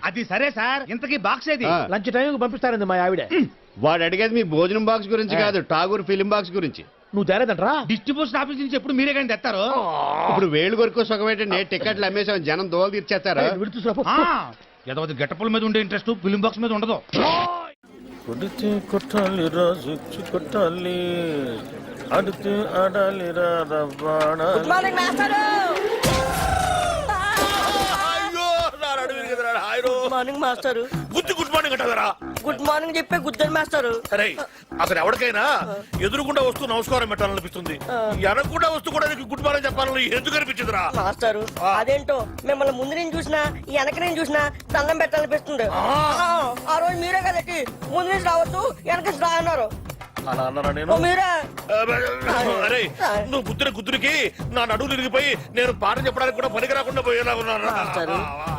అది సరే సార్, ఇంతకీ బాక్స్ ఏది? లంచ్ టైంకి పంపిస్తారండి మా ఆవిడ. వాడు అడిగేది మీ భోజనం బాక్స్ గురించి కాదు, ఠాగూర్ ఫిలిం బాక్స్ గురించి. నువ్వు తేలేదంటరా? డిస్ట్రిబ్యూషన్ ఆఫీస్ నుంచి ఎప్పుడు మీరే కానీ తెస్తారు. ఇప్పుడు వేళ్ళు కొరకు సుఖమేంటండి, టికెట్లు అమ్మేసాం, జనం దోలు తీర్చేస్తారు. ఏదో గెటపుల మీద ఉండే ఇంట్రెస్ట్ ఫిలిం బాక్స్ మీద ఉండదు. కొడితే కొట్టాలి రాజు కొట్టాలి, అడితే ఆడాలి రవాణా. Morning master. గుడ్ మార్నింగ్ అంటారా? గుడ్ మార్నింగ్ చెప్పే గుద్దని మాస్టర్. అరే అసలు ఎవరికైనా ఎదురుకుండా వస్తూ నమస్కారం పెట్టాలనిపిస్తుంది, ఎనకుండా వస్తూ కూడా నీకు గుడ్ మార్నింగ్ చెప్పాలని ఎందుకు అనిపించదురా? మాస్టర్ అదేంటో మిమ్మల్ని ముందు నేను చూసినా వెనక నేను చూసినా దండం పెట్టాలనిపిస్తుంది. ఆ రోజు మీరే కదండి ముందు నుంచి రావద్దు వెనక నుంచి రా అన్నారు. అలా అన్నారా నేను? మీరే. అరే నువ్వు గుద్దురికి నా నడువు విరిగిపోయి నేను పాఠం చెప్పడానికి కూడా పనికి రాకుండా పోయేలా ఉన్నాను.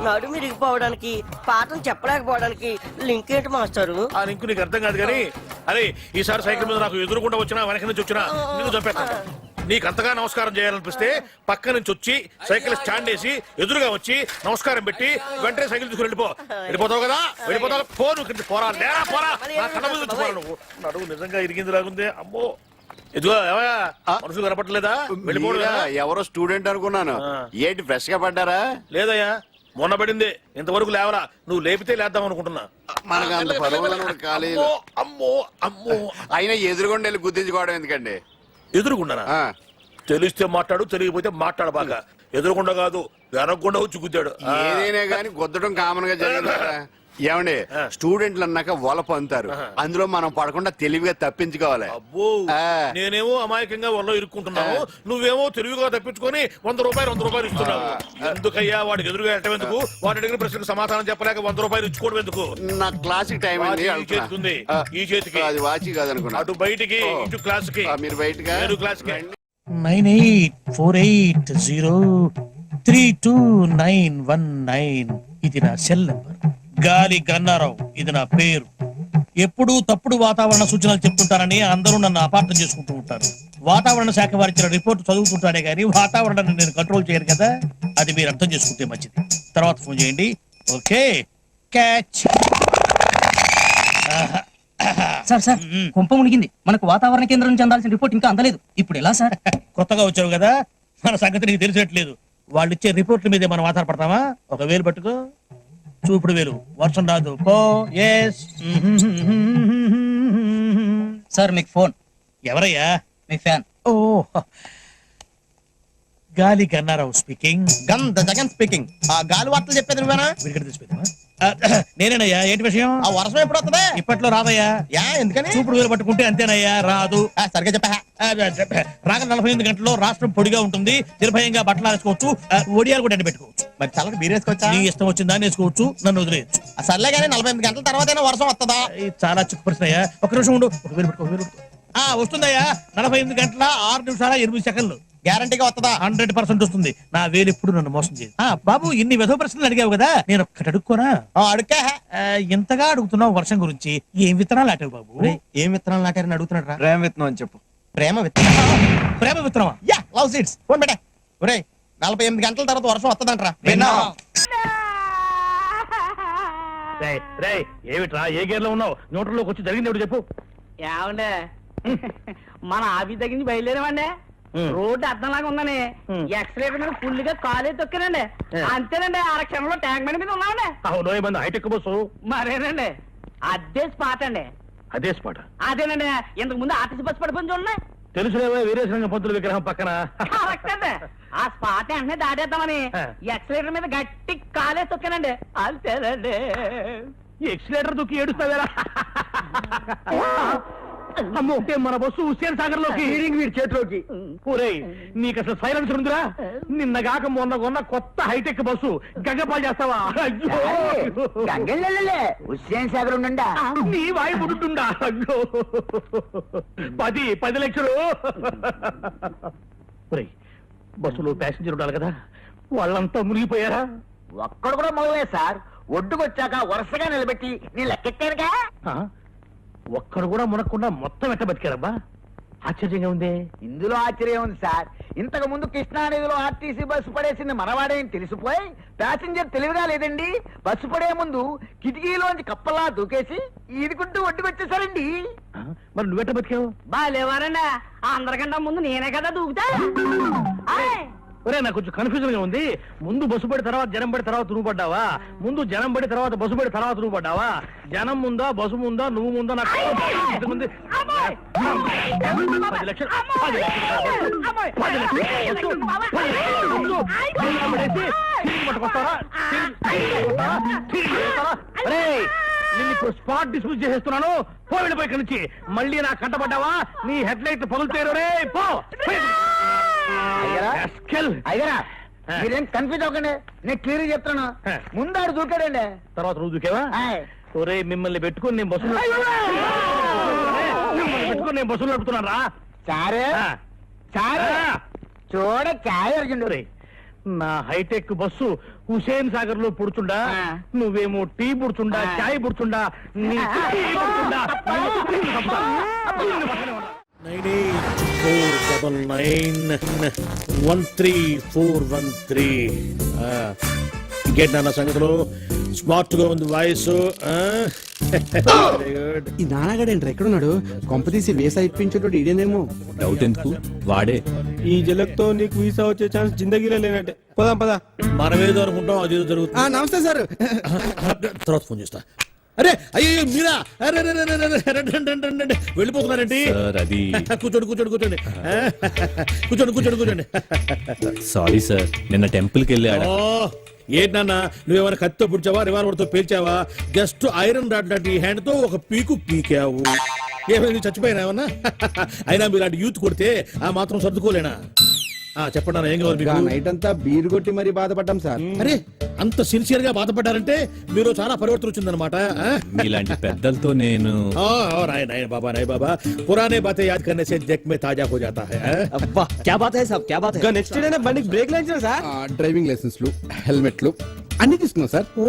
నడు విరిగిపోవడానికి పాఠం చెప్పలేకపోవడానికి లింక్ ఏంటి మాస్టారు? ఆ లింక్ నీకు అర్థం కాదు కానీ, అరే ఈసారి సైకిల్ మీద నాకు ఎదురుకుండా వచ్చినా వెనక నుంచి వచ్చినా నీకు చంపేస్తాను. నీకు అంతగా నమస్కారం చేయాలనిపిస్తే పక్క నుంచి వచ్చి సైకిల్ స్టాండ్ వేసి ఎదురుగా వచ్చి నమస్కారం పెట్టి వెంటనే సైకిల్ తీసుకుని వెళ్ళిపోతావు కదా. వెళ్ళిపోతావు పోను పోరా లేరా పోరా, నా కళ్ళ మీద నుంచి పోరా. నువ్వు నడువు నిజంగా ఇరిగింది లాగుంది. అమ్మో ఇదిగో ఏమయ్యా మనుషులు కనపట్టలేదా? వెళ్ళిపోవడం ఎవరో స్టూడెంట్ అనుకున్నాను, ఏంటి ఫ్రెష్ గా పడ్డారా? లేదయ్యా మొన్న పడింది, ఇంతవరకు లేవరా. నువ్వు లేపితే లేద్దాం అనుకుంటున్నా. మనకు అంత పరువులను కాలేదు. అమ్మో అమ్మో అయినా ఎదురుగొండ వెళ్ళి గుర్తించుకోవడం ఎందుకండి? ఎదురుగుండనా? తెలిస్తే మాట్లాడు, తెలియకపోతే మాట్లాడబాక. ఎదురకుండా కాదు వెనకుండా వచ్చి గుద్దాడు ఏదైనా కానీ గుద్దడం కామన్ గా జరిగింది ఏమండి స్టూడెంట్లు అన్నాక వలప అంటారు అందులో మనం పడకుండా తెలివిగా తప్పించుకోవాలి. అబ్బో నేనేమో అమాయకంగా వల్ల ఇరుక్కుంటున్నావు, నువ్వేమో తెలివిగా తప్పించుకొని 100 రూపాయలు ఇస్తున్నావు. ఎందుకయ్యా వాడికి ఎదురుగా వెళ్ళటం ఎందుకు? వాడి అడిగిన ప్రశ్నకు సమాధానం చెప్పలేక 100 రూపాయలు ఇచ్చుకోవడం ఎందుకు? నా క్లాసిక్ టైం అండి. ఈ చేతికి ఉంది, ఈ చేతికి. అది వాచి కాదనుకున్నా. అటు బయటికి ఇటు క్లాస్ కి. మీరు బయటగా క్లాస్ కి. 9848032919 ఇది నా సెల్ నంబర్. గాలి గన్నారావు ఇది నా పేరు. ఎప్పుడూ తప్పుడు వాతావరణ సూచనలు చెప్తుంటారని అందరూ నన్ను అపార్థం చేసుకుంటూ ఉంటారు. వాతావరణ శాఖ వారిచ్చిన రిపోర్ట్ చదువుతుంటానే గానీ వాతావరణాన్ని నేను కంట్రోల్ చేయను కదా, అది మీరు అర్థం చేసుకుంటే మంచిది. తర్వాత ఫోన్ చేయండి. Okay catch. సార్ కుంప మునిగింది. మనకు వాతావరణ కేంద్రం నుంచి అందాల్సిన రిపోర్ట్ ఇంకా అందలేదు. ఇప్పుడు ఎలా సార్? కొత్తగా వచ్చావు కదా, మన సంగతి నీకు తెలిసినట్లేదు. వాళ్ళు ఇచ్చే రిపోర్ట్ల మీదే మనం ఆధారపడతామా? ఒక వేలు పట్టుకో, చూపుడు వేలు. వర్షం రాదు పో. ఎస్ సార్ మీకు ఫోన్. ఎవరయ్యా? మీ ఫ్యాన్. ఓ గాలి గన్నారావు స్పీకింగ్. గంధ జగన్ స్పీకింగ్. ఆ గాలి వార్తలు చెప్పేది నువ్వేనా? విడిగడ తీసిపోతావా? నేనేనయ్యా. ఏంటి విషయం? ఆ వర్షం ఎప్పుడు వస్తుంది? ఇప్పట్లో రాదయ్యా. ఎందుకని? చూపుడు వేలు పట్టుకుంటే అంతేనయ్యా, రాదు. సరిగ్గా చెప్పా. రాగల 48 గంటల్లో రాష్ట్రం పొడిగా ఉంటుంది. నిర్భయంగా బట్టలు వేసుకోవచ్చు, ఒడియాలు కూడా ఎండ పెట్టుకోవచ్చు. మరి చల్లకి బీర్ వేసుకోవచ్చా? నీ ఇష్టం వచ్చిందా వేసుకోవచ్చు, నన్ను వదిలేయచ్చు. సర్లే కానీ 48 గంటల తర్వాత వర్షం వస్తుందా? చాలా చిక్కు ప్రశ్న అయ్యా. ఒక నిమిషం ఉండు. ఒక వేలు పెట్టుకో, వస్తుందయ్యా. 48 గంటల 6 నిమిషాల 8 సెకండ్లు. గ్యారంటీగా వస్తుందా? 100% వస్తుంది. నా వేలు ఎప్పుడు నన్ను మోసం చేయదు. బాబు ఇన్ని వెధవ ప్రశ్నలు అడిగావు కదా, నేను ఒక్కటి అడుక్కోనా? అడుక్కా. ఇంతగా అడుగుతున్నావు వర్షం గురించి. ఏం విత్తనాలు నాటావు బాబు? ఏం విత్తనాలు నాటారని అడుగుతున్నాడు రా. ప్రేమ విత్తనం అని చెప్పు. ప్రేమ విత్తనం. ప్రేమ విత్తనమా? Yeah, love seeds. ఫోన్ పెట్టే. ఒరేయ్ 48 గంటల తర్వాత వర్షం వస్తుందంటరా. ఏమిట్రా, ఏ గేర్లో ఉన్నావు? న్యూట్రల్లోకి వచ్చి జరిగింది ఎవడు చెప్పు. ఏమండే మన ఆఫీస్ దగ్గర నుంచి బయలుదేరామండి. రోడ్డు అర్థంలాగా ఉందని ఎక్సలేటర్ మీద ఫుల్ గా కాలే తొక్కానండి. అంతేనండి, ఆరక్షణంలో ట్యాంక్ బండి మీద ఉన్నామండి. అవును, ఏమన్నా హైటెక్ బస్సు? మరేనండి, అదే స్పాట్ అండి. అదే స్పాట్? అదేనండి, ఇంతకు ముందు ఆర్టీసీ బస్సు పడిపోయి చూడండి. తెలుసులేవా, వీరేశలింగం పంతుల విగ్రహం పక్కన. కరెక్ట్ అండి. ఆ స్పాట్ వెంటనే దాటేద్దామని ఎక్సలేటర్ మీద గట్టి కాలే తొక్కానండి. అంతేనండి. ఎక్సిలేటర్ దుక్కి ఏడుస్తావేరా? అమ్మో, మన బస్సు హుస్సేన్ సాగర్ లోకి, వీడి చేతిలోకి. ఒరేయ్, నీకు అసలు సైలెన్సర్ ఉందిరా? నిన్నగాక మొన్న కొన్న కొత్త హైటెక్ బస్సు గంగపాలు చేస్తావా? హుస్సేన్ సాగర్ ఉండా నీ వాయి పుడుతుండా? అయ్యో, 10 లక్షలు. ఒరేయ్, బస్సులో ప్యాసింజర్ ఉండాలి కదా, వాళ్ళంతా మునిగిపోయారా? ఒక్కడు కూడా మొదలే సార్. ఒడ్డుకొచ్చాక వరుసగా నిలబెట్టి నేను లెక్కెట్టానుగా. ఒక్కడు కూడా మునక్కుండా మొత్తం ఎట్ట బతికారబ్బా? ఆశ్చర్యంగా ఉంది. ఇందులో ఆశ్చర్యం ఉంది సార్. ఇంతకు ముందు కృష్ణానదిలో ఆర్టీసీ బస్సు పడేసింది మనవాడే అని తెలిసిపోయి ప్యాసింజర్ తెలివిగా లేదండి, బస్సు పడే ముందు కిటికీలోంచి కప్పలా దూకేసి ఈదుకుంటూ ఒడ్డుకొచ్చేసారండి. మరి నువ్వెట్ట బతికావు? బాగాలేవారండి, అందరికంటే ముందు నేనే కదా దూకుతా. ఒరే, నాకు కొంచెం కన్ఫ్యూజన్ గా ఉంది. ముందు బస్సు పడి తర్వాత జనం పడి తర్వాత నువ్వు పడ్డావా? ముందు జనం పడి తర్వాత బస్సు పడి తర్వాత నువ్వు పడ్డావా? జనం ముందా, బస్సు ముందా, నువ్వు ముందా? నాకు 10 లక్షలు. 10 నిన్ను ఇప్పుడు స్పాట్ డిస్మిస్ చేసేస్తున్నాను. పోయిపోయి ఇక్కడి నుంచి. మళ్ళీ నా కంటపడ్డావా నీ హెడ్ లైట్ పగులుతారు. రే పో. అయ్యరా, మీరేం కన్ఫ్యూజ్ అవ్వకండి, నేను క్లియర్ చెప్తాను. ముందాడు దూకాడండి, తర్వాత నువ్వు దూకేవా? ఒరే, మిమ్మల్ని పెట్టుకుని నేను బస్సులు నడుపుతున్నాను రా. సారే సారే చూడ చాయ్ అర్జుండు. నా హైటెక్ బస్సు హుసేన్ సాగర్ లో పుడుచుండా, నువ్వేమో టీ పుడుచుండా, చాయ్ పుడుచుండా. 9849913413. ఇంకేంటి నాన్న సంగతిలో? స్మార్ట్ గా ఉంది వాయిస్. ఈ నాన్నగాడేంట్రా ఎక్కడున్నాడు? కొంపతీసి వేసా ఇప్పించేటోడు ఇదేనేమో. డౌట్ ఎందుకు, వాడే. ఈ జలక్తో నీకు వీసా వచ్చే ఛాన్స్ జిందగీలో లేనట్టే. పోదాం పదా. మనం ఏదో అనుకుంటాం, అది ఏదో జరుగుతుంది. నమస్తే సార్. తర్వాత ఫోన్ చేస్తా. అరే అయ్యో మీరా అరే అరే, అరే, అరే, అరే, రండి, రండి, రండి, రండి. వెళ్ళిపోతున్నారండి సార్ అది కూర్చోండి కూర్చోండి కూర్చోండి కూర్చోండి కూర్చోండి కూర్చోండి సారీ సార్ నిన్న టెంపుల్కి వెళ్ళి ఆడ ఓ, ఏంటన్నా నువ్వేమైనా కత్తితో పుడిచావా రివాల్వర్ తో పేల్చావా జస్ట్ ఐరన్ రాడ్ లాంటి ఈ హ్యాండ్ తో ఒక పీకు పీకావు ఏమైంది చచ్చిపోయినా ఏమన్నా అయినా మీరు అలాంటి యూత్ కొడితే ఆ మాత్రం సర్దుకోలేనా చెప్పండి అన్న, ఏం కావాలి మీకు? నైట్ అంతా బీరు కొట్టి మరీ బాధపడ్డాం సార్. అరే అంత సిన్సియర్ గా బాధపడ్డారంటే మీరు చాలా పరివర్తన వచ్చిందనమాట మీలాంటి పెద్దలతో నేను नहीं बाबा नहीं बाबा पुराने बातें याद करने से जग में ताजा हो जाता है అబ్బా క్యా బాత్ హై సాబ్ క్యా బాత్ హై. నెక్స్ట్ డే బండికి బ్రేక్ లైన్స్ సార్. డ్రైవింగ్ లైసెన్స్లు హెల్మెట్లు అన్ని తీసుకున్నాం సార్. ఓ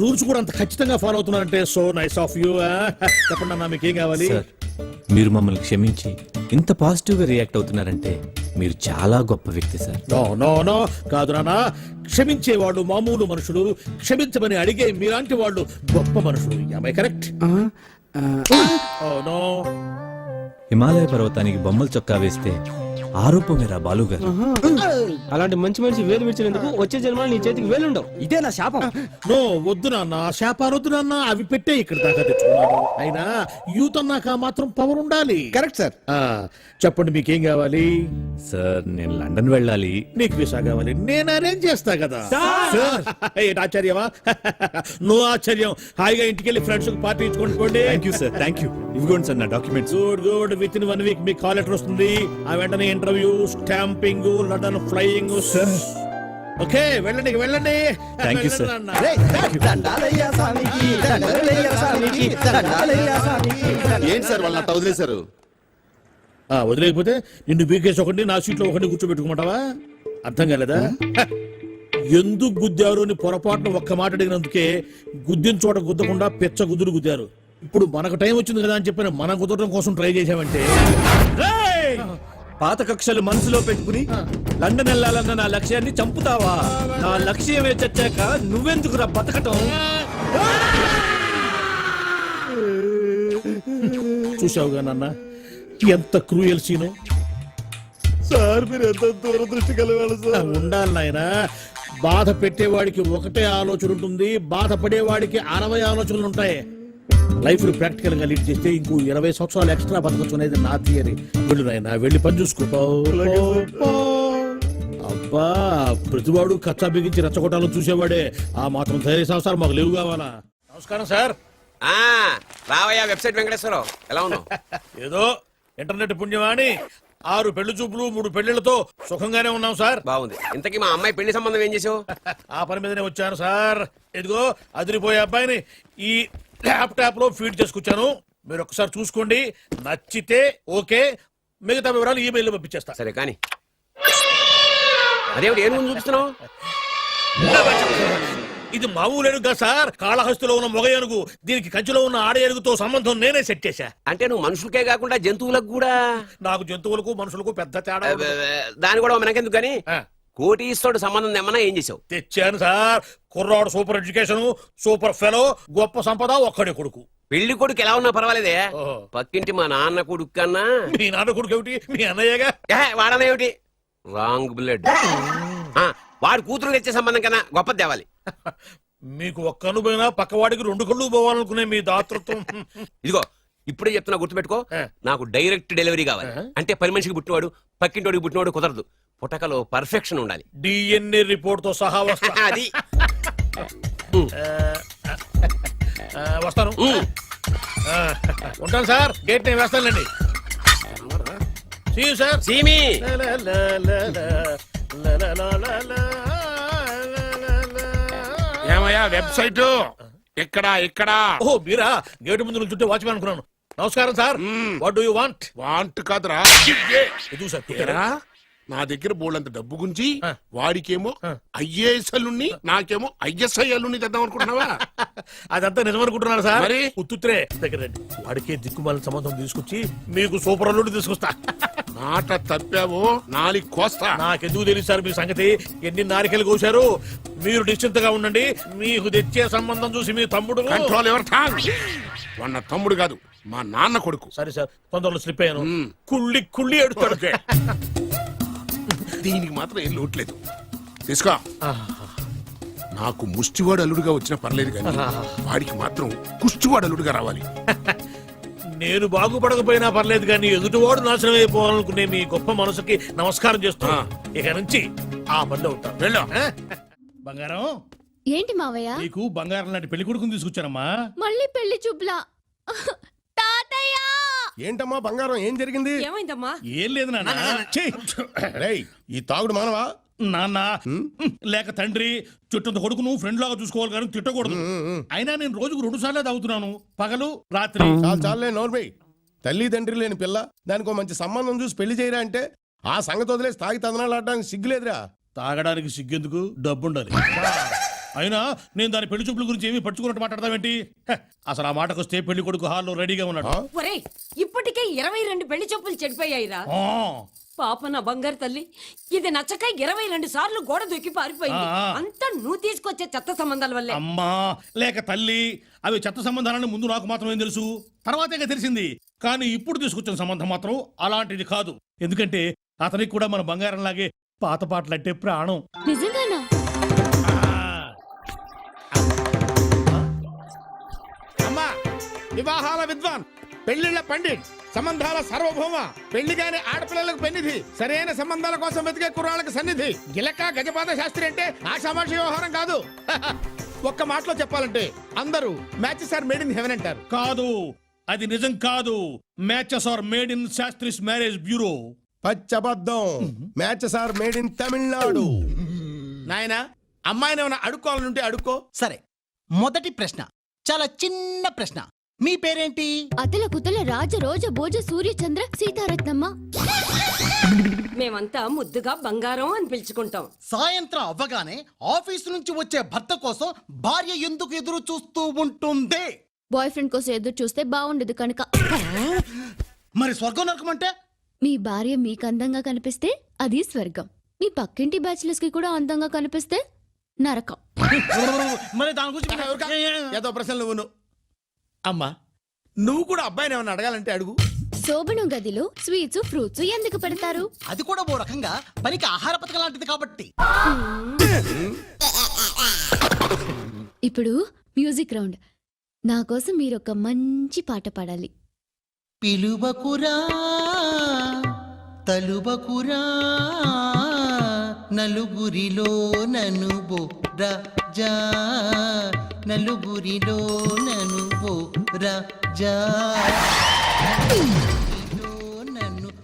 రూల్స్ కూడా అంత ఖచ్చితంగా ఫాలో అవుతున్నారంటే సో నైస్ ఆఫ్ యూ చెప్పండి అన్న మీకు ఏం కావాలి సార్ మీరు మమ్మల్ని క్షమించి ఇంత పాజిటివ్ గా రియాక్ట్ అవుతున్నారంటే మీరు చాలా గొప్ప వ్యక్తి సార్. నో నో నో కాదు నాన్న క్షమించే వాళ్ళు మామూలు మనుషులు క్షమించమని అడిగే మీలాంటి వాళ్ళు గొప్ప మనుషులు I correct oh no Himalaya పర్వతానికి బొమ్మల చొక్కా వేస్తే ఆరోపమేరా బాలు గారు. అలాంటి మంచి మనిషి వేలు విడిచినందుకు వచ్చే జన్మలో నీ చేతికి వేలుండవు. ఇదే నా శాపం. నో వద్దు నాన్న శాపారొద్దు నాన్న అవి పెట్టే ఇక్కడ దాకా తెచ్చుకున్నాడు అయినా యూత్ అన్నాక మాత్రం పవర్ ఉండాలి. Correct sir. చెప్పండి మీకేం కావాలి? సార్ నేను లండన్ వెళ్ళాలి. నీకు వీసా కావాలి నేను అరేంజ్ చేస్తా కదా. సార్, ఏంటి ఆశ్చర్యమా? నో ఆశ్చర్యం. హాయిగా ఇంటికి వెళ్ళి ఫ్రెండ్స్ పార్టీ ఇచ్చుకోండి. Thank you sir thank you. ఇవ్వండి సార్ నా documents. Good good within 1 week మీకు కాల్ లెటర్ వస్తుంది. ఆ వెంటనే interview stamping London flying. Okay వెళ్ళండి వెళ్ళండి. Thank you sir. ఏంటి సార్ వాళ్ళ వదిలేశారు? వదిలేకపోతే నిన్ను బీకేసి ఒకటి నా సీట్లో ఒకటి కూర్చోబెట్టుకోమంటావా? అర్థం కాలేదా? ఎందుకు గుద్దారు అని పొరపాటున ఒక్క మాట అడిగినందుకే గుద్దిన చోట గుద్దకుండా పెచ్చ గుద్దులు గుద్దారు. ఇప్పుడు మనకు టైం వచ్చింది కదా అని చెప్పిన మన కుదరడం కోసం ట్రై చేశామంటే పాత కక్షలు మనసులో పెట్టుకుని లండన్ వెళ్ళాలన్న నా లక్ష్యాన్ని చంపుతావా? నా లక్ష్యమే చచ్చాక నువ్వెందుకురా బతకటం? చూసావుగా నాన్న ఎంత క్రూయల్ సీను. సార్ మీరు ఎంత దూరదృష్టి కలగాలి సార్. ఉండాలి నాయనా. బాధ పెట్టేవాడికి ఒకటే ఆలోచన ఉంటుంది, బాధపడేవాడికి 60 ఆలోచనలు ఉంటాయి. లైఫ్ ప్రాక్టికల్ గా లీడ్ చేస్తే ఇంకో 20 సంవత్సరాలు ఎక్స్ట్రా బతకచ్చు అనేది నా థియరీ. వెళ్ళు నాయనా వెళ్ళి పని చూసుకో. అబ్బా ప్రతివాడు కచ్చా బిగించి రెచ్చగొట్టాలని చూసేవాడే. ఆ మాత్రం ధైర్య సంవత్సరాలు మాకు లేవు కావాలా? నమస్కారం సార్. రావయ్యా వెబ్సైట్ వెంకటేశ్వరరావు ఎలా ఉన్నావు? ఏదో ఇంటర్నెట్ పుణ్యమాని 6 పెళ్లి చూపులు 3 పెళ్లిళ్లతో సుఖంగానే ఉన్నాం సార్. బాగుంది. ఇంతకీ మా అమ్మాయి పెళ్లి సంబంధం ఏం చేసావు? ఆ పని మీదనే వచ్చాను సార్. ఇదిగో అదిరిపోయే అబ్బాయిని ఈ ల్యాప్టాప్ లో ఫీడ్ చేసుకొచ్చాను. మీరు ఒకసారి చూసుకోండి, నచ్చితే ఓకే, మిగతా వివరాలు ఈమెయిల్ పంపించేస్తా. సరే కానీ అదేమిటి ఏం ముందు చూపిస్తున్నావు? ఇది మామూలు ఏనుగు సార్, కాళహస్తిలో ఉన్న మొగ ఏనుగు. దీనికి కంచిలో ఉన్న ఆడ ఏనుగుతో సంబంధం నేనే సెట్ చేశా. అంటే నువ్వు మనుషులకే కాకుండా జంతువులకు కూడా? నాకు జంతువులకు మనుషులకు పెద్ద తేడా. దాని కూడా మనకెందుకు కానీ కోటీశ్వరుడు సంబంధం ఏమన్నా ఏం చేసావు? తెచ్చాను సార్. కుర్రాడు సూపర్ ఎడ్యుకేషన్, సూపర్ ఫెలో, గొప్ప సంపద, ఒక్కడే కొడుకు. పెళ్లి కొడుకు ఎలా ఉన్నా పర్వాలేదే, పక్కింటి మా నాన్న కొడుకు కన్నా. మీ నాన్న కొడుకు ఏమిటి? మీ అన్నయ్యగా. వాడనేమిటి? Wrong blood. వాడు కూతురు తెచ్చే సంబంధం కన్నా గొప్పది తేవాలి. మీకు ఒక్క అనుభవైనా పక్కవాడికి 2 కళ్ళు పోవాలనుకునే మీ దాతృత్వం. ఇదిగో ఇప్పుడే చెప్తున్నా, గుర్తుపెట్టుకో. నాకు డైరెక్ట్ డెలివరీ కావాలి. అంటే పని మనిషికి పుట్టినవాడు పక్కింటోడికి పుట్టినవాడు కుదరదు. పుట్టకలో పర్ఫెక్షన్ ఉండాలి. డిఎన్ఏ రిపోర్ట్ తో సహా వస్తా. అది వస్తాను. ఉంటాను సార్. గేట్ నేను వేస్తానండి. సార్ సీమి ఏమయ్యా వెబ్సైట్ ఇక్కడ ఇక్కడ. ఓ మీరా? గేటు ముందు నుంచుంటే వాచ్మెన్ అనుకున్నాను. నమస్కారం sir. What do you want? Want కాదురా, ఎదుగు సార్. నా దగ్గర బోళ్ళంత డబ్బు గుంచి వాడికేమో ఐఏఎస్ అల్లుని నాకేమో ఐఎస్ఐ అల్లుని తెద్దాం అనుకుంటున్నావా? అదంతా నిజమనుకుంటున్నాను సార్. మరి ఉత్తుత్రే దగ్గర రండి. వాడికే దిక్కుమాలిన సంబంధం తీసుకొచ్చి మీకు సూపర్ అల్లుడు తీసుకొస్తా. మాట తప్పావో నాలుగు కోస్తా. నాకెందుకు తెలియదు సార్ మీ సంగతి. ఎన్ని నారికలు కోశారు. మీరు నిశ్చింతగా ఉండండి. మీకు తెచ్చే సంబంధం చూసి మీ తమ్ముడు. Control your tongue. వాడు నా తమ్ముడు కాదు, మా నాన్న కొడుకు. సరే సార్, తొందరలో స్లిప్ అయ్యాను. కుళ్ళి కుళ్ళి ఎడుతాడు. దీనికి మాత్రం ఏం లోట్లేదు. తీసుకో. నాకు ముష్టివాడు అల్లుడుగా వచ్చినా పర్లేదు కానీ వాడికి మాత్రం కుష్టివాడు అల్లుడుగా రావాలి. నేను బాగుపడకపోయినా పర్లేదు కానీ ఎదుటివాడు నాశనం అయిపోవాలనుకునే మీ గొప్ప మనసుకి నమస్కారం చేస్తున్నా. ఇక నుంచి ఆ పనిలో ఉంటాం. వెళ్ళు. బంగారం, ఏంటి మావయ్య నీకు బంగారం లాంటి పెళ్లి కొడుకుని తీసుకొచ్చానమ్మా. మళ్ళీ పెళ్లి చూపులా? తాతయ్య ఏంటమ్మా బంగారం, ఏం జరిగింది? ఏమైందమ్మా? ఏం లేదు నాన్న. ఛీ! రేయ్, ఈ తాగుడు మానవా? నాన్న లేక తండ్రి చుట్టూ కొడుకును ఫ్రెండ్ లాగా చూసుకోవాలి కానీ తిట్టకూడదు. అయినా నేను రోజుకు 2 సార్లు తాగుతున్నాను, పగలు రాత్రి. చాలే నోర్మై. తల్లి తండ్రి లేని పిల్ల, దానికి మంచి సంబంధం చూసి పెళ్లి చేయరా అంటే ఆ సంగతి వదిలేసి తాగి తదనాలు ఆడడానికి సిగ్గులేదురా. తాగడానికి సిగ్గెందుకు, డబ్బుండాలి. అయినా నేను దాని పెళ్లి చూపుల గురించి ఏమీ పట్టుకున్నట్టు మాట్లాడతావేంటి? అసలు ఆ మాటకొస్తే పెళ్లి కొడుకు హాల్లో రెడీగా ఉన్నాడు. ఒరేయ్, ఇప్పటికే 22 పెళ్లి చూపులు చెడిపోయాయిరా. పాప నా బంగారు తల్లి, ఇది నచ్చక 22 సార్లు గోడ దూకి పారిపోయింది. అంతా నువ్వు తీసుకొచ్చే చెత్త సంబంధాల వల్లే. అమ్మా లేక తల్లి, అవి చెత్త సంబంధాలని ముందు నాకు మాత్రమే తెలుసు, తర్వాతే తెలిసింది. కానీ ఇప్పుడు తీసుకొచ్చిన సంబంధం మాత్రం అలాంటిది కాదు. ఎందుకంటే అతనికి కూడా మన బంగారం లాగే పాత పాటలంటే ప్రాణం. నిజంగానా? అమ్మా, వివాహాల విద్వాన్, పెళ్లిళ్ల పండిట్, సంబంధాల సార్వభౌమ, పెళ్లిగానే ఆడపిల్లలకు పెన్నిధి, సరైన సంబంధాల కోసం వెతికే కుర్రాళ్ళకి సన్నిధి, గిలక గజపాద శాస్త్రి అంటే ఆషామాషి వ్యవహారం కాదు. ఒక్క మాటలో చెప్పాలంటే అందరూ matches are made in heaven అంటారు. కాదు, అది నిజం కాదు. Matches are made in Shastri's marriage bureau. పచ్చబద్ధం. Matches are made in Tamil Nadu. నాయనా, అమ్మాయిని ఏమైనా అడుక్కోవాలంటే అడుక్కో. సరే, మొదటి ప్రశ్న చాలా చిన్న ప్రశ్న. మీ పేరేంటి? అతల కుతల రాజ రోజ భోజ సూర్య చంద్ర సీతారత్నమ్మ. మేమంతా ముద్దుగా బంగారం అని పిలుచుకుంటాం. సాయంత్రం అవ్వగానే ఆఫీసు నుంచి వచ్చే భర్త కోసం భార్య ఎందుకు ఎదురు చూస్తూ ఉంటుంది? బాయ్ ఫ్రెండ్ కోసం ఎదురు చూస్తే బాగుండదు కనుక. మరి స్వర్గం నరకం అంటే? మీ భార్య మీకు అందంగా కనిపిస్తే అది స్వర్గం, మీ పక్కింటి బ్యాచిలర్స్ కి కూడా అందంగా కనిపిస్తే నరకం. మరి దాని గురించి ఏదో ప్రశ్నలు నువ్వు. అమ్మా, నువ్వు కూడా అబ్బాయిని ఏమైనా అడగాలంటే అడుగు. శోభనం గదిలో స్వీట్స్ ఫ్రూట్స్ ఎందుకు పెడతారు? అది కూడా ఓ రకంగా పనికి ఆహార పథకం లాంటిది కాబట్టి. ఇప్పుడు మ్యూజిక్ రౌండ్. నా కోసం మీరు ఒక మంచి పాట పాడాలి. పిలువకురా తలుబకురా నలుగురిలో నన్ను రాజా, నలుగురిలో నన్ను రాజా, నన్ను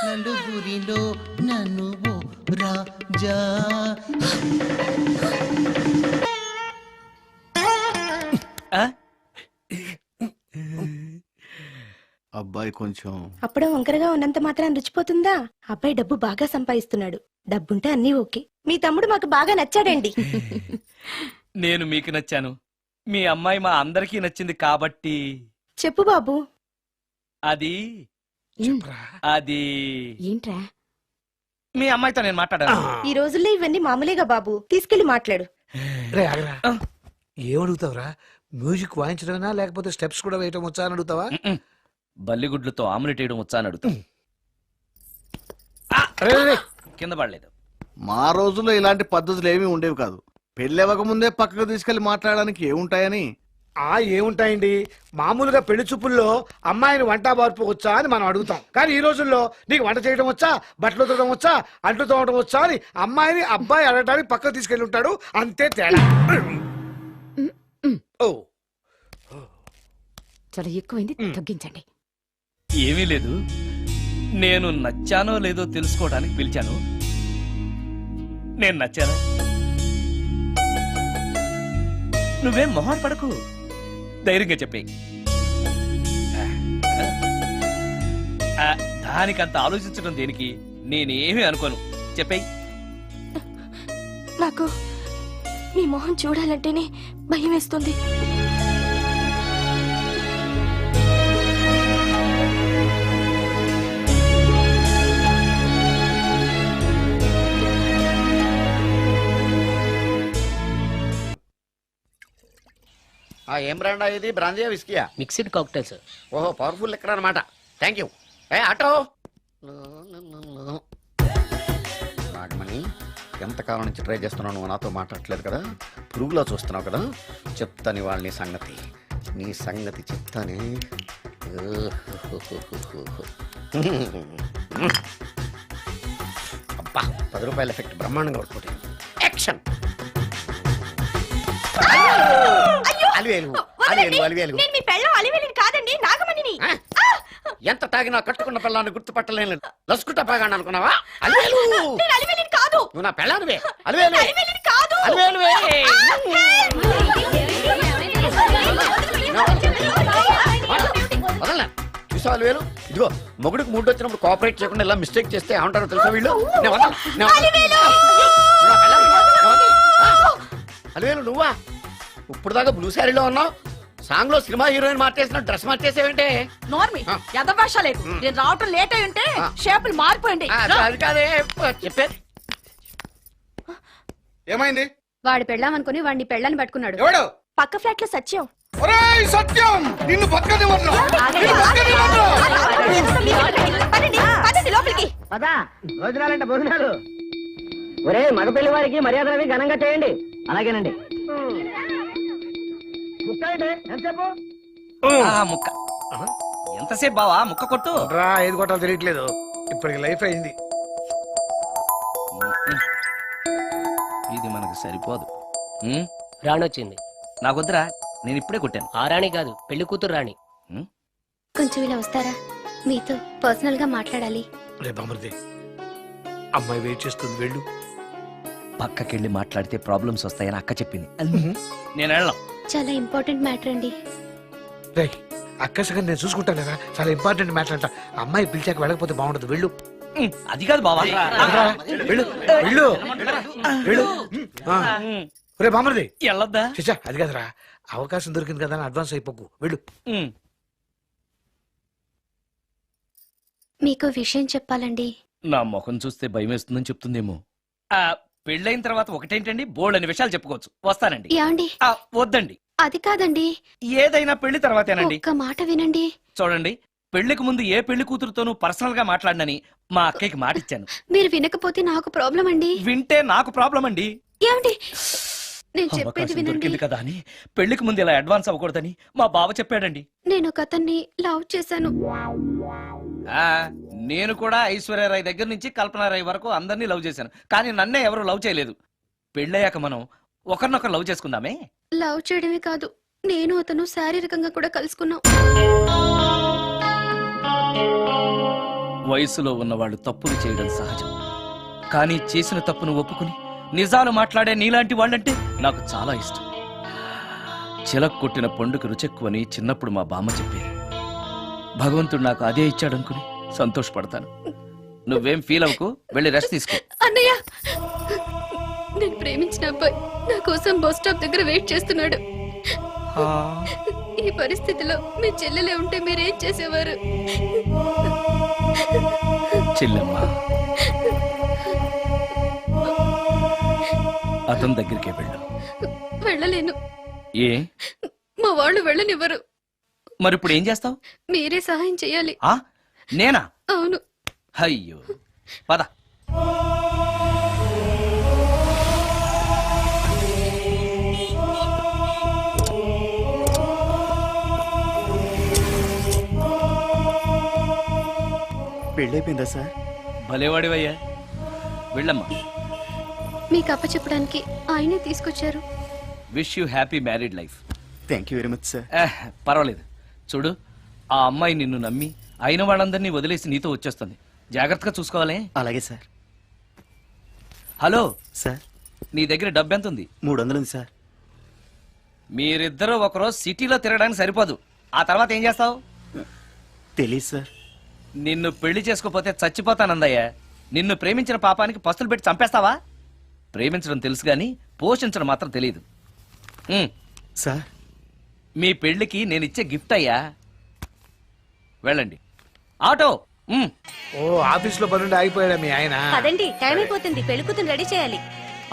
నలుగురిలో నన్ను రాజా. అబ్బాయి కొంచెం అప్పుడే వంకరగా ఉన్నంత మాత్రం రుచిపోతుందా? అబ్బాయి డబ్బు బాగా సంపాదిస్తున్నాడు. డబ్బుంటే అన్నీ ఓకే. మీ తమ్ముడు మాకు బాగా నచ్చాడండి. నేను మీకు నచ్చాను, మీ అమ్మాయి మా అందరికీ నచ్చింది కాబట్టి. చెప్పు బాబు. అది అది ఏంట్రా? మీ అమ్మాయితో నేను మాట్లాడాను. ఈ రోజుల్లో ఇవన్నీ మామూలేగా బాబు. తీసుకెళ్లి మాట్లాడు. ఏమడుగుతావురా? మ్యూజిక్ వాయించడమేనా లేకపోతే స్టెప్స్ కూడా వేయటం వచ్చా అని అడుగుతావా? బల్లిగుడ్లతో ఆమ్లెట్ వేయడం వచ్చా అని అడుగుతా. కింద పడలేదు. మా రోజుల్లో ఇలాంటి పద్ధతులు ఏమీ ఉండేవి కాదు. పెళ్ళవక ముందే పక్కకు తీసుకెళ్లి మాట్లాడడానికి ఏముంటాయని. ఏముంటాయండి, మామూలుగా పెళ్లి చూపుల్లో అమ్మాయిని వంట బార్పు వచ్చా అని మనం అడుగుతాం. కానీ ఈ రోజుల్లో నీకు వంట చేయడం వచ్చా, బట్టలు ఉతకడం వచ్చా, అంట్లు తోమడం వచ్చా అని అమ్మాయిని అబ్బాయి అడగడానికి పక్కకు తీసుకెళ్ళి ఉంటాడు. అంతే తేడా. ఓ, చాలా ఎక్కువైంది, తగ్గించండి. ఏమీ లేదు, నేను నచ్చానో లేదో తెలుసుకోవడానికి పిలిచాను. నేను నచ్చానా? నువ్వేం మొహం పడకు, ధైర్యంగా చెప్పే. దానికంత ఆలోచించడం దేనికి? నేనేమీ అనుకోను, చెప్పేయ్. నాకు మీ మొహం చూడాలంటేనే భయం వేస్తుంది. ఏం బ్రాండ్ ఇది? బ్రాందియా విస్కియా? Mixed cocktail sir. ఓహో, పవర్ఫుల్ ఎక్కడ అనమాట. Thank you. ఆటో నాగమణి, ఎంతకాలం నుంచి ట్రై చేస్తున్నావు, నువ్వు నాతో మాట్లాడట్లేదు కదా, పురుగులో చూస్తున్నావు కదా, చెప్తాను వాళ్ళ నీ సంగతి చెప్తానే. అబ్బా 10 రూపాయల ఎఫెక్ట్ బ్రహ్మాండంగా కొట్టుకుంటే యాక్షన్. అలివేలు నేను మీ పెళ్ళం అలివేలిని కాదండి, నాగమణిని. ఎంత తాగినా కట్టుకున్న పిల్లాన్ని గుర్తుపట్టలేను, లసుకుంటా పాగాను అనుకున్నావా? అలివేలు నేను అలివేలిని కాదు. నువ్వు నా పెళ్ళానివే. అలివేలు అలివేలిని కాదు. అలివేలువే. వదలనా? చూసావా అలివేలు? ఇదిగో మొగుడికి మూడు వచ్చినప్పుడు కోఆపరేట్ చేయకుండా ఇలా మిస్టేక్ చేస్తే ఏమంటారో తెలుసా వీళ్ళు? అలివేలు నువ్వా? ఇప్పుడు దాకా బ్లూ శారీలో ఉన్నావు, సాంగ్ లో సినిమా హీరోయిన్ మార్చేసిన డ్రెస్ మార్చేసేవంటే? నోర్మి ఎదభాష లేదు. నేను రావటం లేట్ అయి ఉంటే షేపులు మారిపోయింది. అది కాదే చెప్పేది. ఏమైంది? వాడు పెళ్ళామనుకుని వాడిని పెళ్ళని పట్టుకున్నాడు. ఎవడు? పక్క ఫ్లాట్ లో సత్యం. సత్యం నిన్ను పదండి, పదండి లోపలికి. భోజనాలంటే భోజనాలు. ఒరే మగ పెళ్లి వారికి మర్యాదలవి ఘనంగా చేయండి. అలాగేనండి. ముక్క ఎంతసేపు బావా ముక్క కొట్టు. ఏది కొట్టాలో తెలియట్లేదు, ఇప్పటికి లైఫ్ అయింది. ఇది మనకు సరిపోదు. రాణొచ్చింది. నాకొద్దురా, నేను ఇప్పుడే కొట్టాను. ఆ రాణి కాదు, పెళ్లి కూతురు రాణి. కొంచెం ఇలా వస్తారా, మీతో పర్సనల్ గా మాట్లాడాలి. రేపు అమృతే అమ్మాయి వెయిట్ చేస్తుంది, వెళ్ళు. పక్కకెళ్ళి మాట్లాడితే ప్రాబ్లమ్స్ వస్తాయని అక్క చెప్పింది. నేను వెళ్ళాం. చాలా ఇంపార్టెంట్ మ్యాటర్ అండి. అక్కసగా నేను చూసుకుంటాను కదా, చాలా ఇంపార్టెంట్ మ్యాటర్ అంట. అమ్మాయి పిలిచాక వెళ్ళకపోతే బాగుండదు, వెళ్ళు. అది కాదు బావా, వెళ్ళు వెళ్ళు వెళ్ళు. రేపు అమృతి వెళ్ళొద్దా? చిచ్చా అది కదరా, అవకాశం దొరికింది కదా అని అడ్వాన్స్ అయిపోకు, వెళ్ళు. మీకు విషయం చెప్పాలండి. నా ముఖం చూస్తే భయం వేస్తుందని చెప్తుందేమో. పెళ్ళైన తర్వాత ఒకటేంటండి, బోల్డ్ అని విషయాలు చెప్పుకోవచ్చు. వస్తానండి. ఏమండి? వద్దండి. అది కాదండి, ఏదైనా పెళ్లి తర్వాతేనండి. ఒక్క మాట వినండి. చూడండి, పెళ్లికి ముందు ఏ పెళ్లి కూతురుతోనూ పర్సనల్ గా మాట్లాడనని మా అక్కకి మాట ఇచ్చాను. మీరు వినకపోతే నాకు ప్రాబ్లం అండి. వింటే నాకు ప్రాబ్లం అండి. ఏమండి? నేను చెప్పేది అవకాశం వినండి. దొరికింది కదా అని పెళ్లికి ముందు ఇలా అడ్వాన్స్ అవ్వకూడదని మా బావ చెప్పాడండి. నేను ఒక అతన్ని లవ్ చేశాను. నేను కూడా ఐశ్వర్యరాయ్ దగ్గర నుంచి కల్పనారాయ్ వరకు అందరినీ లవ్ చేశాను, కానీ నన్నే ఎవరు లవ్ చేయలేదు. పెళ్ళయ్యాక మనం ఒకరినొకరు లవ్ చేసుకుందామే. లవ్ చేయడమే కాదు, నేను అతను శారీరకంగా కూడా కలుసుకున్నాం. వయసులో ఉన్నవాళ్ళు తప్పులు చేయడం సహజం, కానీ చేసిన తప్పును ఒప్పుకుని నిజాలు మాట్లాడే నీలాంటి వాళ్ళంటే నాకు చాలా ఇష్టం. చిలక కొట్టిన పండుగ రుచెక్కువని చిన్నప్పుడు మా బామ్మ చెప్పేది. భగవంతుడు నాకు అదే ఇచ్చాడనుకుని సంతోషపడతాను. నువ్వేం ఫీల్ అవ్వకు, వెళ్ళి రెస్ట్ తీసుకో. అన్నయ్య, నేను ప్రేమించిన అబ్బాయి నా కోసం బస్ స్టాప్ దగ్గర వెయిట్ చేస్తున్నాడు. ఈ పరిస్థితిలో మీ చెల్లెలే ఉంటే మీరేం చేసేవారు? చెల్లెమ్మ, అతని దగ్గరికే వెళ్ళు. వెళ్ళలేను. ఏ? మా వాళ్ళు వెళ్ళనివ్వరు. మరిప్పుడు ఏం చేస్తావు? మీరే సహాయం చేయాలి. నేనా? అవును. అయ్యో, పద. పెళ్ళైపోయిందా సార్? భలేవాడివయ్యా, వెళ్ళమ్మా. మీకు అప్పచెప్పడానికి ఆయనే తీసుకొచ్చారు. Wish you happy married life. Thank you very much sir. పర్వాలేదు. చూడు, ఆ అమ్మాయి నిన్ను నమ్మి అయిన వాళ్ళందరినీ వదిలేసి నీతో వచ్చేస్తుంది. జాగ్రత్తగా చూసుకోవాలి. అలాగే సార్. హలో సార్, నీ దగ్గర డబ్బు ఎంత ఉంది? 300 ఉంది సార్. మీరిద్దరూ ఒకరోజు సిటీలో తిరగడానికి సరిపోదు. ఆ తర్వాత ఏం చేస్తావు? తెలీదు సార్. నిన్ను పెళ్లి చేసుకోపోతే చచ్చిపోతానందయ్యా. నిన్ను ప్రేమించిన పాపానికి పస్తులు పెట్టి చంపేస్తావా? ప్రేమించడం తెలుసు గాని పోషించడం మాత్రం తెలియదు. సార్, మీ పెళ్లికి నేనిచ్చే గిఫ్ట్ అయ్యా. వెళ్ళండి. ఆటో. ఓ, ఆఫీస్ లో పనుండి ఆగిపోయాడా మీ ఆయన? పదండి, టైం అయిపోతుంది. పెళ్లి కూతురు రెడీ చేయాలి.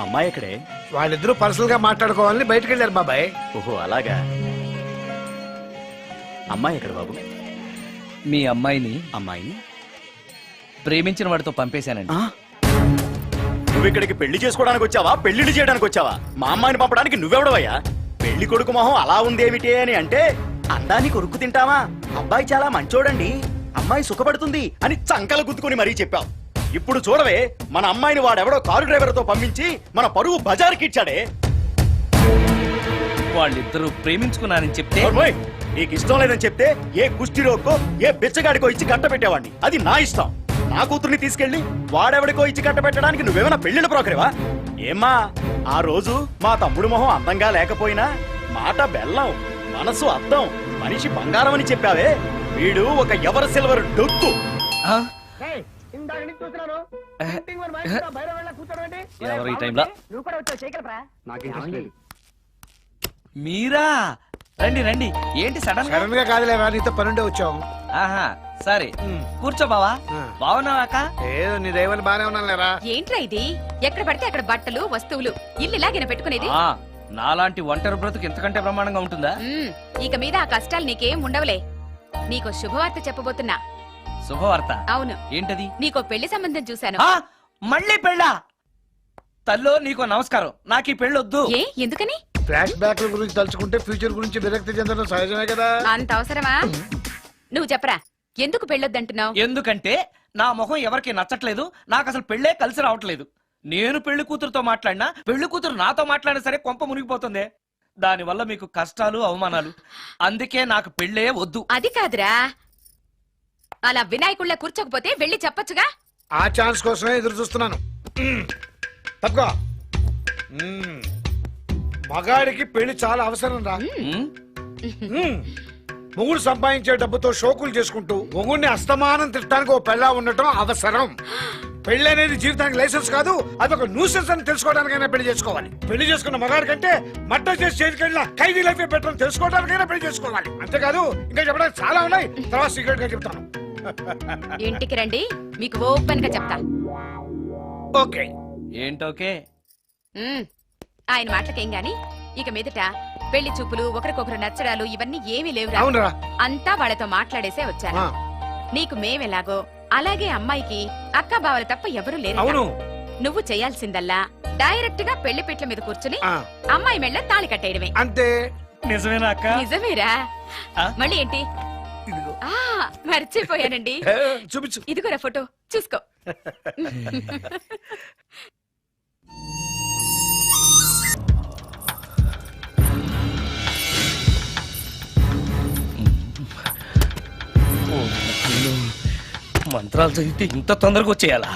అమ్మాయి ఎక్కడే? వాళ్ళిద్దరూ పర్సనల్ గా మాట్లాడుకోవాలని బయటకు వెళ్ళారు బాబాయ్. ఓహో అలాగా. అమ్మాయి ఎక్కడ బాబు? మీ అమ్మాయిని అమ్మాయిని ప్రేమించిన వాడితో పంపేశానండి. నువ్వు ఇక్కడికి పెళ్లి చేసుకోవడానికి వచ్చావా పెళ్లిళ్ళు చేయడానికి వచ్చావా? మా అమ్మాయిని పంపడానికి నువ్వెవడవయ్యా? పెళ్లి కొడుకు మొహం అలా ఉందేమిటి అని అంటే అందాన్ని కొరుక్కు తింటావా? అబ్బాయి చాలా మంచోడండి, అమ్మాయి సుఖపడుతుంది అని చంకలు గుద్దుకుని మరీ చెప్పావు. ఇప్పుడు చూడవే, మన అమ్మాయిని వాడెవడో కారు డ్రైవర్తో పంపించి మన పరువు బజార్కి ఇచ్చాడే. వాళ్ళిద్దరూ ప్రేమించుకున్నారని చెప్తే నీకు ఇష్టం లేదని చెప్తే ఏ కుష్టిరోకో ఏ బిచ్చగాడికో ఇచ్చి కట్ట పెట్టేవాడిని. అది నా ఇష్టం. నా కూతుర్ని తీసుకెళ్లి వాడెవడికో ఇచ్చి కట్ట పెట్టడానికి నువ్వేమైనా పెళ్లిళ్ళ ప్రోకరేవా? ఏమ్మా, ఆ రోజు మా తమ్ముడు మొహం అందంగా లేకపోయినా మాట బెల్లం, మనసు అద్దం, మనిషి బంగారం అని చెప్పావే. వీడు ఒక ఎవరు సిల్వర్ డొక్కు. ఎవరు ఈ టైంలో? మీరా? రండి రండి. ఏంటి సడన్ గా కాదులేవా, నీతో పనుండే వచ్చాం. ఆహా, సరే కూర్చో బావా. బాగున్నావాక? ఏదో నీ దైవాన్ని బానే ఉన్నాను లేరా. ఏంట్రా ఇది? ఎక్కడ పడితే అక్కడ బట్టలు వస్తువులు ఇల్లు ఇలాగైనా పెట్టుకునేది? నాలాంటి ఒంటరి బ్రతుకు ఎంతకంటే బ్రహ్మాండంగా ఉంటుందా? ఇక మీద ఆ కష్టాలు నీకేం ఉండవులే. నీకో శుభవార్త చెప్పబోతున్నా. శుభవార్త? అవును. ఏంటది? నీకో పెళ్లి సంబంధం చూశాను. మళ్ళీ పెళ్ళా? తల్లో నీకో నమస్కారం, నాకు ఈ పెళ్ళొద్దు. ఏ ఎందుకని? ఫ్లాష్ బ్యాక్ గురించి తలుచుకుంటే ఫ్యూచర్ గురించి విరక్తి చెందడం సహజమే కదా. అంత అవసరమా? నువ్వు చెప్పరా, ఎందుకు పెళ్ళొద్దంటున్నావు? ఎందుకంటే నా ముఖం ఎవరికి నచ్చట్లేదు, నాకు అసలు పెళ్ళే కలిసి రావట్లేదు. నేను పెళ్లి కూతురుతో మాట్లాడినా, పెళ్లి కూతురు నాతో మాట్లాడినా సరే కొంప మునిగిపోతుంది. దానివల్ల మీకు కష్టాలు అవమానాలు. అందుకే నాకు పెళ్ళే వద్దు. అది కాదురా, అలా వినాయకుళ్ళ కూర్చోకపోతే వెళ్ళి చెప్పొచ్చుగా. ఆ ఛాన్స్ కోసమే ఎదురు చూస్తున్నాను. తప్పుకో. మగాడికి పెళ్లి చాలా అవసరం రా. మొగుడు సంపాదించే డబ్బుతో షోకులు చేసుకుంటూ మొగుడిని అస్తమానం తిట్టడానికి ఓ పెళ్ళా ఉండటం అవసరం. పెళ్లి అనేది జీవితానికి లైసెన్స్ కాదు, అదొక న్యూసెన్స్ అని తెలుసుకోవడానికైనా పెళ్లి చేసుకోవాలి. పెళ్లి చేసుకున్న మగాడి కంటే మడ్డ చేసి చేతికెళ్ళిన ఖైదీ లైఫ్ బెటర్ తెలుసుకోవడానికైనా పెళ్లి చేసుకోవాలి. అంతేకాదు ఇంకా చెప్పడానికి చాలా ఉన్నాయి, తర్వాత సీక్రెట్ గా చెప్తాను. ఇంటికి రండి, మీకు ఓపెన్ గా చెప్తా. ఓకే. ఏంటోకే? ఆయన మాటలకేం గాని ఇక మీదట పెళ్లి చూపులు, ఒకరికొకరు నచ్చడాలు ఇవన్నీ ఏమీ లేవురా. అంతా వాళ్ళతో మాట్లాడేసే వచ్చాను. నీకు మేమెలాగో అలాగే అమ్మాయికి అక్క బావలు తప్ప ఎవరూ లేరు. నువ్వు చేయాల్సిందల్లా డైరెక్ట్ గా పెళ్లి పెట్ల మీద కూర్చుని అమ్మాయి మెళ్ళ తాళి కట్టేయడమే. అంతే. నిజమేనా అక్క? నిజమేరా. మళ్ళీ ఏంటి? మర్చిపోయానండి. చూపించు. ఇదిగోరా ఫోటో, చూసుకో. మంత్రాలు చదివితే ఇంత తొందరగా వచ్చేయాలా?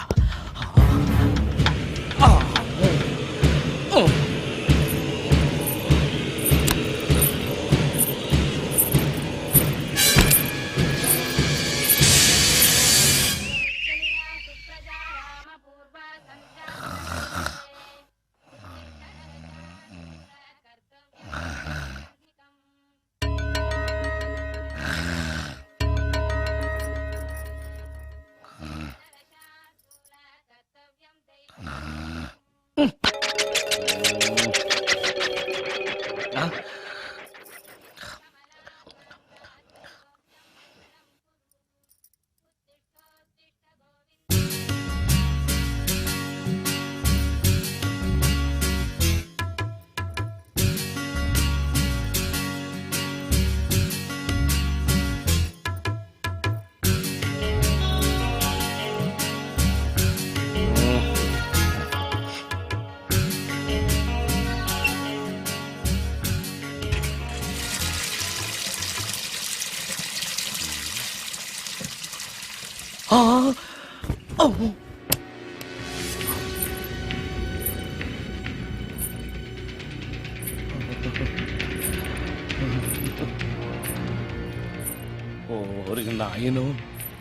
ఓరి నాయనో,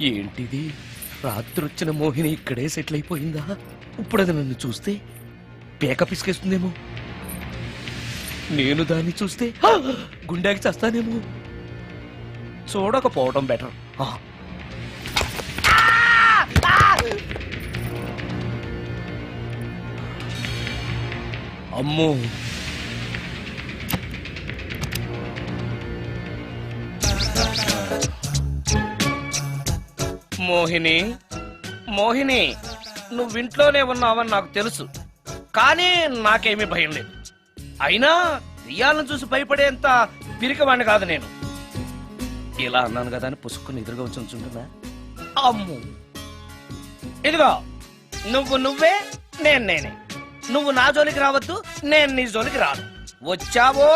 ఏంటిది? రాత్రొచ్చిన మోహిని ఇక్కడే సెటిల్ అయిపోయిందా? ఇప్పుడు అది నన్ను చూస్తే పేక పిసికేస్తుందేమో. నేను దాన్ని చూస్తే గుండెకి చస్తానేమో. చూడకపోవడం బెటర్. అమ్మో, మోహిని, మోహిని, నువ్వింట్లోనే ఉన్నావని నాకు తెలుసు. కానీ నాకేమీ భయం లేదు. అయినా దెయ్యాలను చూసి భయపడేంత పిరికవాణ్ణి కాదు నేను. ఇలా అన్నాను కదా అని పుసుక్కుని ఎదురుగా ఉంచుంటుందా? అమ్ము, ఇదిగో నువ్వే నేనే. నువ్వు నా జోలికి రావద్దు, నేను నీ జోలికి రాను. వచ్చావో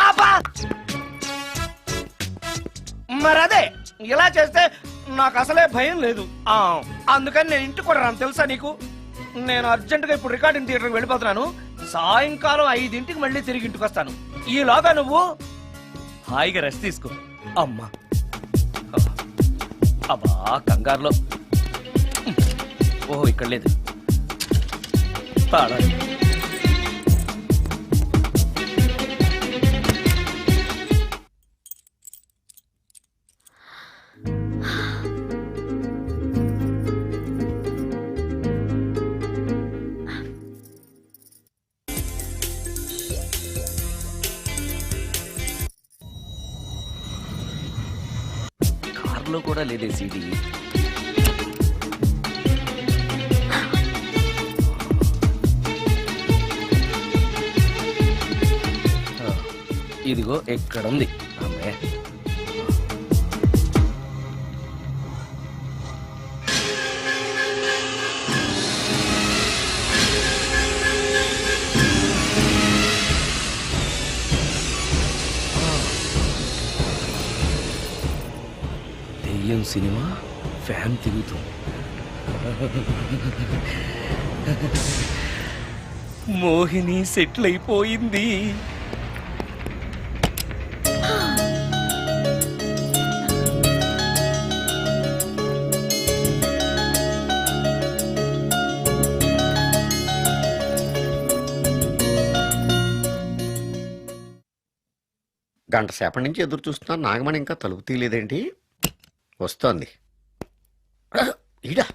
అబ్బా! మరదే ఇలా చేస్తే నాకు అసలే భయం లేదు. అందుకని నేను ఇంటికి కూడా రాను, తెలుసా నీకు? నేను అర్జెంటుగా ఇప్పుడు రికార్డింగ్ థియేటర్కి వెళ్ళిపోతున్నాను. సాయంకాలం 5ంటికి మళ్ళీ తిరిగి ఇంటికి వస్తాను. ఈలోగా నువ్వు హాయిగా రెస్ట్ తీసుకో. అమ్మా అబ్బా, కంగారులో. ఓహో, ఇక్కడ లేదు. పాడాలి. కార్లో కూడా లేదే సీడీ. ఇదిగో ఎక్కడుంది. అమ్మే, దెయ్యం సినిమా ఫ్యాన్ తిరుగుతుంది. మోహిని సెటిల్ అయిపోయింది. గంట సేపటి నుంచి ఎదురు చూస్తున్నాను. నాగమణి ఇంకా తలుపు తీయలేదేంటి? వస్తోంది. ఈడా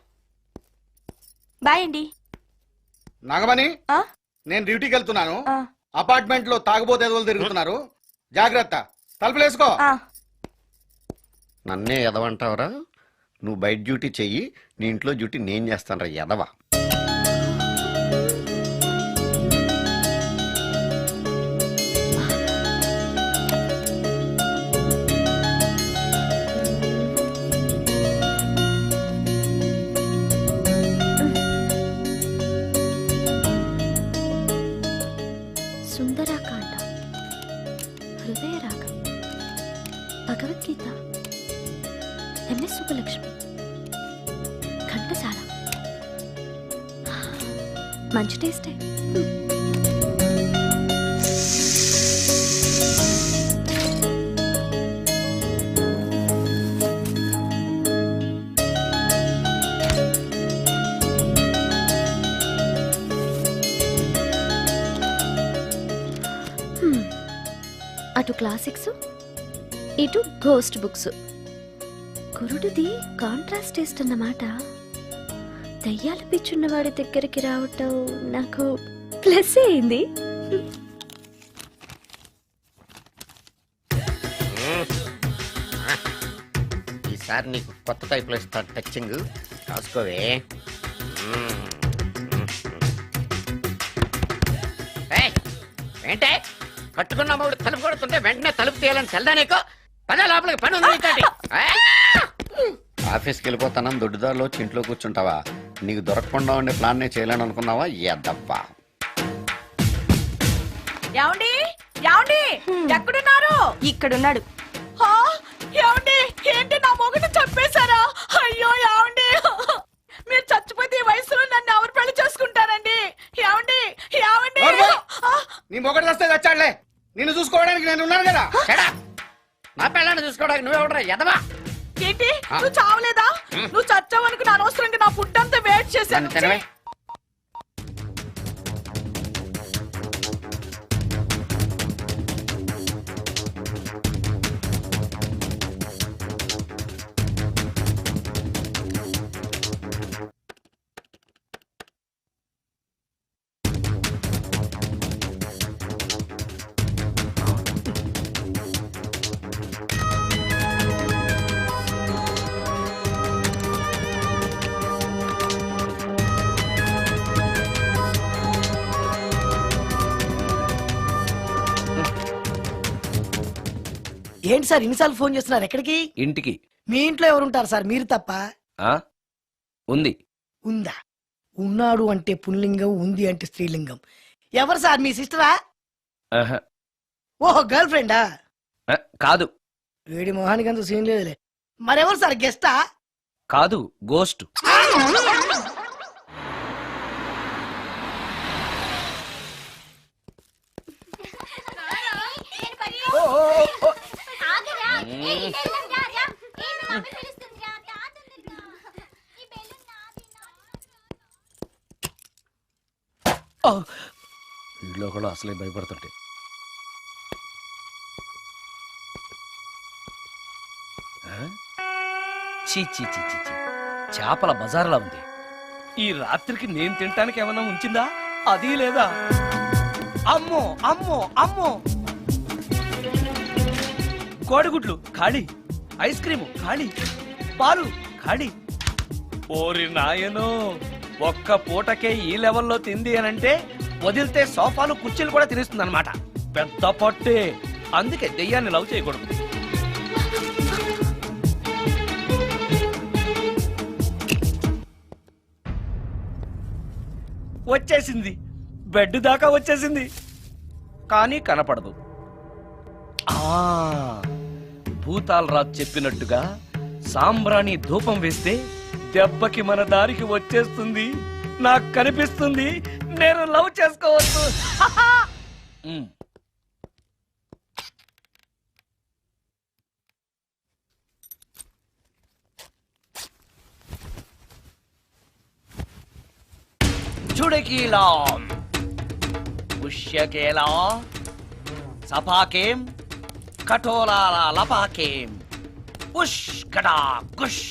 బాయ్ అండి. నాగమణి, నేను డ్యూటీకి వెళ్తున్నాను. అపార్ట్మెంట్ లో తాగుబోతే ఎదవలు తిరుగుతున్నారు, జాగ్రత్త. తలుపులేసుకో. నన్నే ఎదవంటావరా? నువ్వు బయట డ్యూటీ చెయ్యి, నీ ఇంట్లో డ్యూటీ నేను చేస్తాను రా ఎదవా. సుందరాకాండ, హృదయ రాగం, భగవద్గీత, ఎంఎస్ సుబ్బలక్ష్మి, ఘంటసాల. మంచి టేస్టే. అటు క్లాసిక్స్, ఇటు గోస్ట్ బుక్స్. కురుడిది కాంట్రాస్ట్ టేస్ట్ అన్నమాట. దయ్యాల పిచ్చున్న వాడి దగ్గరికి రావటం నాకు ప్లస్ అయింది. ఈసారి నీకు కొత్త టైప్లో ఇస్తాను టచ్చింగ్. రాసుకోవే. ఏంటే కట్టుకున్న మూడు తలుపు కొడుతుంటే వెంటనే తలుపు తీయాలని తెల్దా నీకు? పదే లోపలికి పని ఉంది. ఆఫీస్కి వెళ్ళిపోతానని దొడ్డుదారిలో ఇంట్లో కూర్చుంటావా? నీకు దొరకకుండా ఉండే ప్లాన్ నే చేయాలని అనుకున్నావా? ఎద్దబ్బా. ఏమండి ఏమండి, ఎక్కడున్నారు? ఇక్కడున్నాడు. ఏమండి, ఏంటి నా మొగుడు చంపేశారా? అయ్యో ఏమండి, మీరు చచ్చిపోతే ఈ వయసులో నన్ను ఎవరు పెళ్లి చేసుకుంటారండి? ఏమండి ఏమండి. నీ మొగడు వస్తే చచ్చాడులే, నిన్ను చూసుకోవడానికి నేను ఉన్నాను కదా. నా పిల్లని చూసుకోవడానికి నువ్వెవడరా ఎదవా? ఏంటి, నువ్వు చావలేదా? నువ్వు చచ్చావనుకుని అనవసరంగా నా ఫుడ్ అంతా వేస్ట్ చేశాను. ఏంటి సార్ ఇన్నిసార్లు ఫోన్ చేస్తున్నారు? ఎక్కడికి? ఇంటికి. మీ ఇంట్లో ఎవరుంటారు సార్, మీరు తప్ప? ఉంది. ఉందా? ఉన్నాడు అంటే పుల్లింగం, ఉంది అంటే స్త్రీలింగం. ఎవరు సార్, మీ సిస్టరా? ఓహో, గర్ల్ ఫ్రెండా? కాదు. వేడి మొహానికి అంత సీన్ లేదులే. మరెవరు సార్, గెస్టా? కాదు, గోస్ట్. వీళ్ళు కూడా అసలే భయపడుతుంటే. చీ చీ చీ చీ చీ. చేపల బజార్లా ఉంది. ఈ రాత్రికి నేను తినటానికి ఏమన్నా ఉంచిందా? అది లేదా? అమ్మో అమ్మో అమ్మో, కోడిగుడ్లు ఖాళీ, ఐస్ క్రీము ఖాళీ, పాలు ఖాళీ. ఓరి నాయనో, ఒక్క పూటకే ఈ లెవెల్లో తింది అనంటే వదిలితే సోఫాలు కుర్చీలు కూడా తినేస్తుంది అనమాట. పెద్ద పొట్టే. అందుకే దెయ్యాన్ని లవ్ చేయకూడదు. వచ్చేసింది, బెడ్ దాకా వచ్చేసింది, కానీ కనపడదు. భూతాల్ రాజు చెప్పినట్టుగా సాంబ్రాణి ధూపం వేస్తే దెబ్బకి మన దారికి వచ్చేస్తుంది. నాకు కనిపిస్తుంది, నేను లవ్ చేసుకోవచ్చు. చుడకీలాం పుష్యకేలా సపాకేం కఠోలాల లపాకేం పుష్కటా కుష్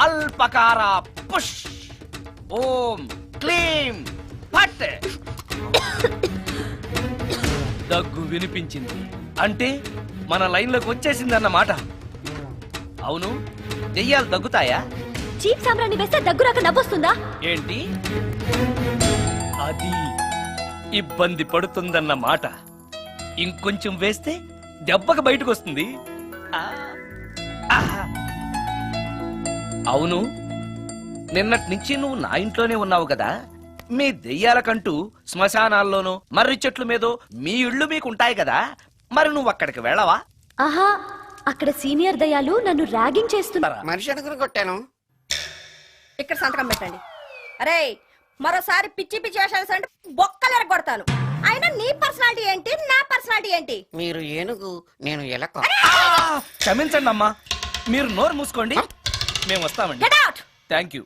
అల్పకార పుష్ ఓం క్లీం ఫట్. దగ్గు వినిపించింది అంటే మన లైన్లోకి వచ్చేసిందన్నమాట. అవును, దెయ్యాలు దగ్గుతాయా? చీప్ సాంబ్రాన్ని వేస్తే దగ్గు రాక నవ్వొస్తుందా? ఏంటి అది? ఇబ్బంది పడుతుందన్న మాట. ఇంకొంచెం వేస్తే దెబ్బకి బయటకు వస్తుంది. అవును, నిన్నటి నుంచి నువ్వు నా ఇంట్లోనే ఉన్నావు కదా. మీ దెయ్యాలకంటూ శ్మశానాల్లోనూ మర్రి చెట్ల మీదో మీ ఇళ్ళు మీకు ఉంటాయి కదా, మరి నువ్వు అక్కడికి వెళ్ళవా? ఆహా, అక్కడ సీనియర్ దయ్యాలు నన్ను ర్యాగింగ్ చేస్తున్నారా? మనిషి అనుకుని కొట్టాను. ఇక్కడ సంతకం పెట్టండి. అరే, మరోసారి పిచ్చి పిచ్చి వేషాలు అంటే బొక్కలు ఎరగొడతాను. అయినా నీ పర్సనాలిటీ ఏంటి, నా పర్సనాలిటీ ఏంటి? మీరు ఏనుగు, నేను ఎలక. క్షమించండి అమ్మా, మీరు నోరు మూసుకోండి, మేము వస్తామండి. Get out. Thank you.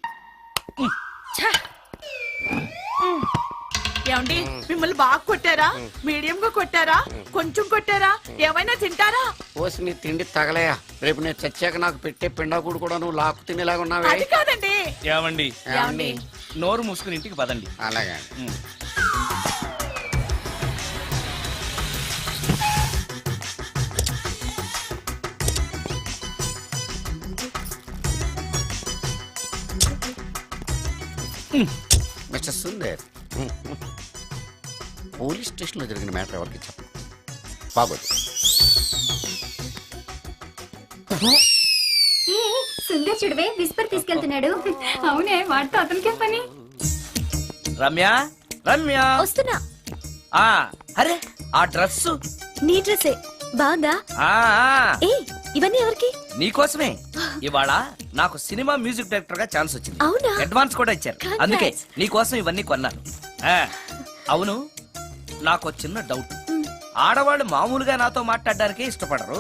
ఏమండి, మిమ్మల్ని బాగా కొట్టారా, మీడియం గా కొట్టారా, కొంచెం కొట్టారా, ఏమైనా తింటారా? పోసి నీ తిండి తగలయా. రేపు నేను చచ్చాక నాకు పెట్టే పిండాకుడు కూడా నువ్వు లాక్కు తినేలాగా ఉన్నావే. అది కాదండి. ఏమండి, నోరు మూసుకుని ఇంటికి పదండి. అలాగే. మిస్టర్ సుందర్, పోలీస్ స్టేషన్ లో జరిగిన మ్యాటర్ ఎవరికి చెప్పండి. బాగోదు. సుందర్ చూడవే, విస్పర్ తీసుకెళ్తున్నాడు. అవునే, వాడితో అతనికే పని. రమ్య, రమ్య వస్తున్నా. అరే, ఆ డ్రెస్ నీ డ్రెస్సే బాగుందా? ఏ, ఇవన్నీ ఎవరికి? నీకోసమే. ఇవాళ నాకు సినిమా మ్యూజిక్ డైరెక్టర్ గా ఛాన్స్ వచ్చింది. అవునా? అడ్వాన్స్ కూడా ఇచ్చారు. అందుకే నీకోసం ఇవన్నీ కొన్నాను. అవును, నాకు చిన్న డౌట్. ఆడవాళ్ళు మామూలుగా నాతో మాట్లాడడానికే ఇష్టపడరు.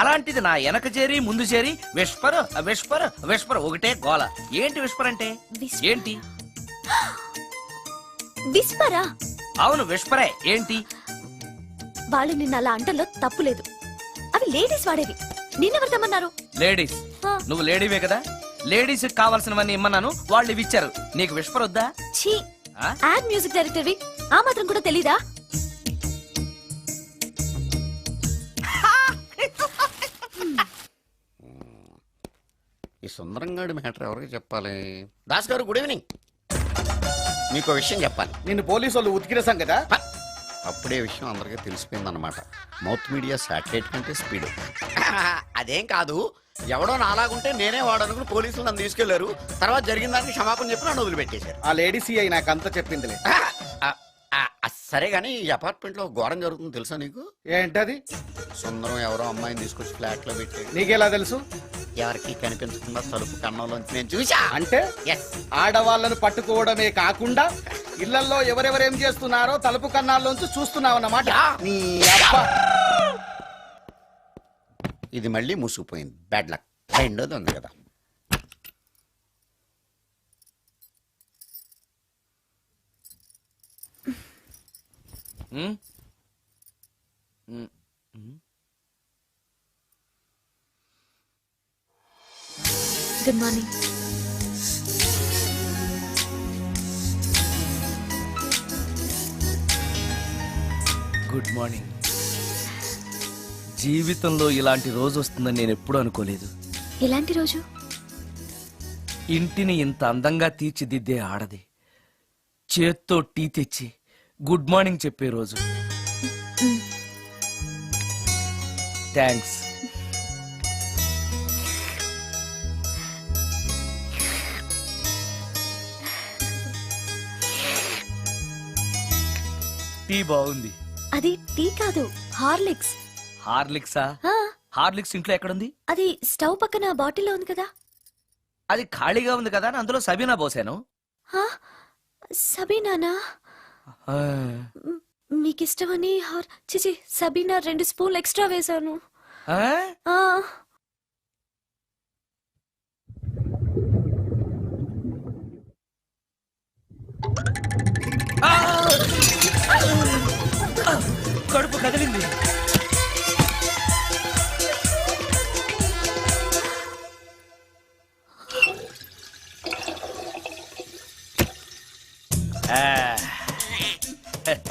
అలాంటిది నా వెనక చేరి ముందు చేరి విస్పర్ విస్పర్ విస్పర్ ఒకటే గోల. ఏంటి విస్పర్ అంటే? ఏంటి విస్పరా? అవును, విస్పరే. ఏంటి? వాళ్ళు నిన్న అలా అంటలో తప్పు లేదు. అవి లేడీస్ వాడేవి. నిన్నెవరు తెమ్మన్నారు? లేడీస్. నువ్వు లేడీవే కదా. లేడీస్ కావాల్సినవన్నీ ఇమ్మన్నాను, వాళ్ళు ఇవి ఇచ్చారు. నీకు విస్పర్ వద్దా? ఛీ, యాడ్ మ్యూజిక్ డైరెక్టర్వి, ఆ మాత్రం కూడా తెలీదా? ఈ సుందరంగాడి మ్యాటర్ ఎవరికి చెప్పాలి? దాస్ గారు, గుడ్ ఈవినింగ్. మీకు విషయం చెప్పాలి. నిన్ను పోలీసు వాళ్ళు ఉతికిరేసాం కదా. అప్పుడే విషయం అందరికీ తెలిసిపోయిందన్నమాట. మౌత్ మీడియా శాటిలైట్ కంటే స్పీడ్. అదేం కాదు, ఎవడో నాలాగుంటే నేనే వాడనుకుని పోలీసులు నన్ను తీసుకెళ్లారు. తర్వాత జరిగిన దానికి క్షమాపణ చెప్పి నన్ను వదిలిపెట్టేశారు. ఆ లేడీ సిఐ నాకు అంతా చెప్పిందిలే. సరే గానీ ఈ అపార్ట్మెంట్ లో ఘోరం జరుగుతుంది తెలుసా నీకు? ఏంటది? సుందరం ఎవరో అమ్మాయిని తీసుకొచ్చి ఫ్లాట్ లో పెట్టి. నీకెలా తెలుసు? ఎవరికి కనిపించకుండా తలుపు కన్నంలోంచి నేను చూసా. అంటే ఆడవాళ్ళను పట్టుకోవడమే కాకుండా ఇళ్లలో ఎవరెవరేం చేస్తున్నారో తలుపు కన్నాల్లోంచి చూస్తున్నావన్నమాట. నీ అబ్బా. ఇది మళ్ళీ మూసుకుపోయింది. Bad luck. రెండోది ఉంది కదా. Good morning. Good morning. జీవితంలో ఇలాంటి రోజు వస్తుందని నేను ఎప్పుడూ అనుకోలేదు. ఎలాంటి రోజు? ఇంటిని ఇంత అందంగా తీర్చిదిద్దే ఆడది చేత్తో టీ తెచ్చి గుడ్ మార్నింగ్ చెప్పే రోజు. థ్యాంక్స్. టీ బాగుంది. అది టీ కాదు, హార్లిక్స్. హార్లిక్సా? హార్లిక్స్ ఇంట్లో ఎక్కడుంది? అది స్టవ్ పక్కన బాటిల్లో ఉంది కదా. అది ఖాళీగా ఉంది కదా అని అందులో సబీనా పోసాను. సబీనానా? మీకిష్టమని చిచి సబీనా 2 స్పూన్లు ఎక్స్ట్రా వేశాను. కడుపు కదిలింది.